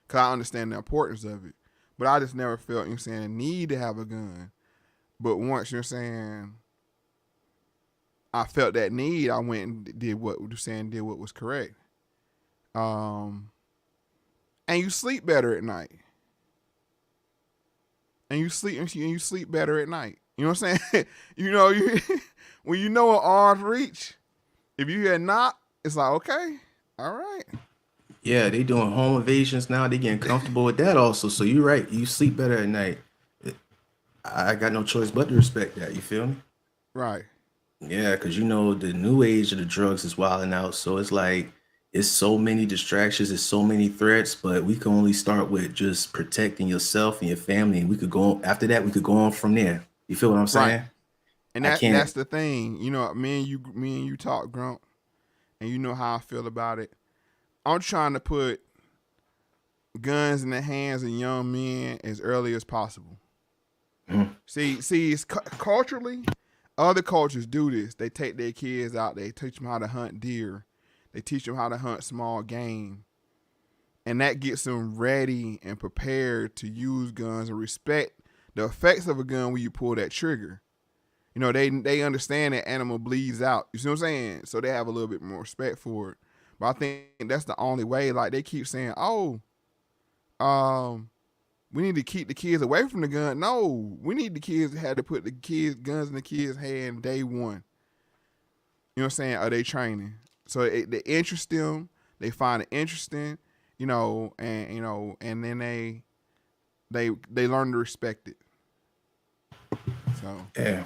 because I understand the importance of it. But I just never felt, you know what I'm saying, a need to have a gun. But once, you know what I'm saying, I felt that need, I went and did what you're saying, did what was correct. Um, and you sleep better at night. And you sleep better at night. You know what I'm saying? You when you know an arm's reach, if you hear knock, it's like, okay, all right. yeah. They doing home invasions now. They getting comfortable with that also. So you're right. You sleep better at night. I got no choice but to respect that. You feel me? Right. Yeah, because you know the new age of the drugs is wilding out. So it's like it's so many distractions, it's so many threats, but we can only start with just protecting yourself and your family. And we could go after that, we could go on from there. You feel what I'm Right. saying? And I that's can't, the thing. You know, me and you talk Grump, and you know how I feel about it. I'm trying to put guns in the hands of young men as early as possible. Mhm. See, it's culturally, other cultures do this. They take their kids out. They teach them how to hunt deer. They teach them how to hunt small game, and that gets them ready and prepared to use guns and respect the effects of a gun when you pull that trigger. You know, they understand that animal bleeds out. You see what I'm saying? So they have a little bit more respect for it. But I think that's the only way. Like they keep saying, "Oh, we need to keep the kids away from the gun." No, we need the kids had to put the kids guns in the kids' hand day one. You know what I'm saying? Are they training? So they interest them. They find it interesting. And then they learn to respect it. So yeah.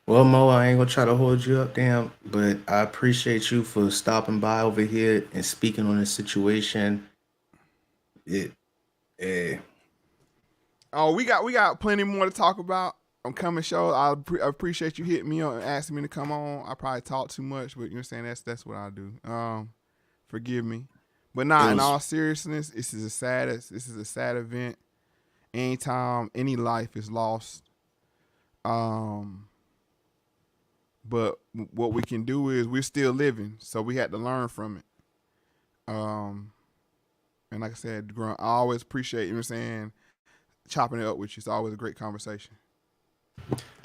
Well, Mo, I ain't gonna try to hold you up, damn, but I appreciate you for stopping by over here and speaking on this situation. It, eh, oh, we got plenty more to talk about on coming shows. I appreciate you hitting me up and asking me to come on. I probably talk too much, but you know what I'm saying, that's what I do. Forgive me. But it nah, in was, all seriousness, this is a sad event. Anytime any life is lost. Um but what we can do is we're still living, so we had to learn from it. And like I said, I always appreciate, you know what I'm saying, chopping it up with you. It's always a great conversation.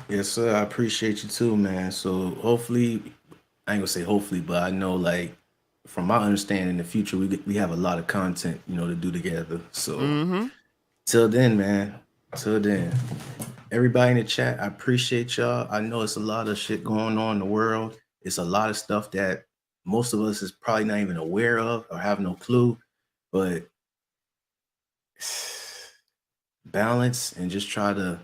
yes, sir. I appreciate you too, man. So hopefully, I ain't gonna say hopefully, but I know like from my understanding, in the future we have a lot of content, to do together. So Mm-hmm. till then, man. Till then, everybody in the chat, I appreciate y'all. I know it's a lot of shit going on in the world. It's a lot of stuff that most of us is probably not even aware of or have no clue. But balance and just try to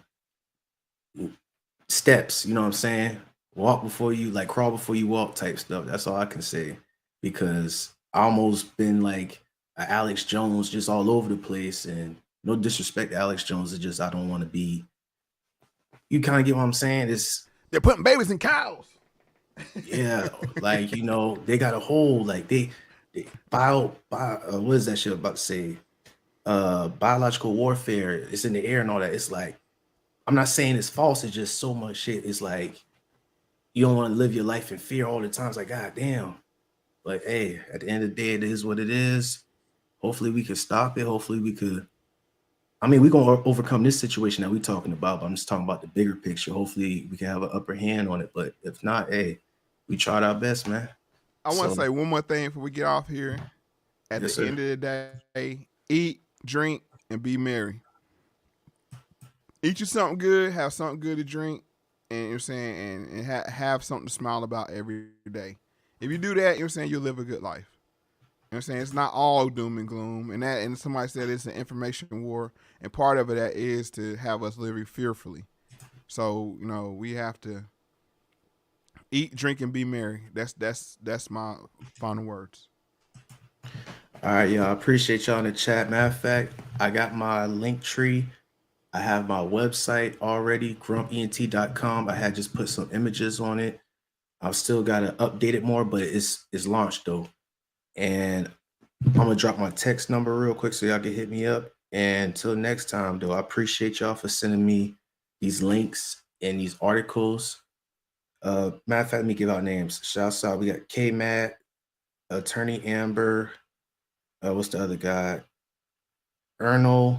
steps, you know what I'm saying? Walk before you like crawl before you walk type stuff. That's all I can say. Because I almost been like a Alex Jones just all over the place. And no disrespect to Alex Jones, it's just I don't want to be, you kind of get what I'm saying? It's They're putting babies in cows. yeah, like you know, they got a whole like they what is that shit about to say? Biological warfare, it's in the air and all that. It's like I'm not saying it's false, it's just so much shit. It's like you don't want to live your life in fear all the time. It's like, God damn. But hey, at the end of the day, it is what it is. Hopefully we can stop it. Hopefully we could. I mean, we're gonna overcome this situation that we're talking about, but I'm just talking about the bigger picture. Hopefully we can have an upper hand on it. But if not, hey, we tried our best, man. I want So to say one more thing before we get off here. At yes, the sir. end of the day, eat, drink, and be merry. Eat you something good, have something good to drink, and you're saying, and have something to smile about every day. If you do that, you're saying you'll live a good life. You know what I'm saying? It's not all doom and gloom. And somebody said it's an information war. And part of it that is to have us living fearfully. So, we have to eat, drink, and be merry. That's my final words. All right, y'all. I appreciate y'all in the chat. Matter of fact, I got my link tree. I have my website already, grumpent.com. I had just put some images on it. I've still got to update it more, but it's launched though. And I'm gonna drop my text number real quick so y'all can hit me up. And until next time, though, I appreciate y'all for sending me these links and these articles. Matter of fact, let me give out names. Shouts out. We got K Matt, Attorney Amber. What's the other guy? Erno.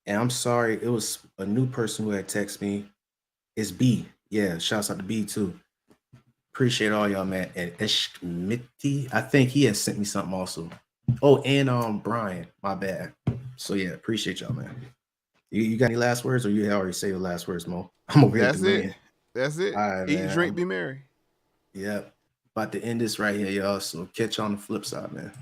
And I'm sorry, it was a new person who had texted me. It's B. Yeah, shouts out to B too. Appreciate all y'all, man. And Eshmiti, I think he has sent me something also. Oh, and Brian, my bad. So yeah, appreciate y'all, man. You got any last words, or you already say your last words, Mo? I'm over here That's it. agreeing. That's it. All right, Eat, man. drink, be merry. Yeah, about to end this right here, y'all. So catch you on the flip side, man.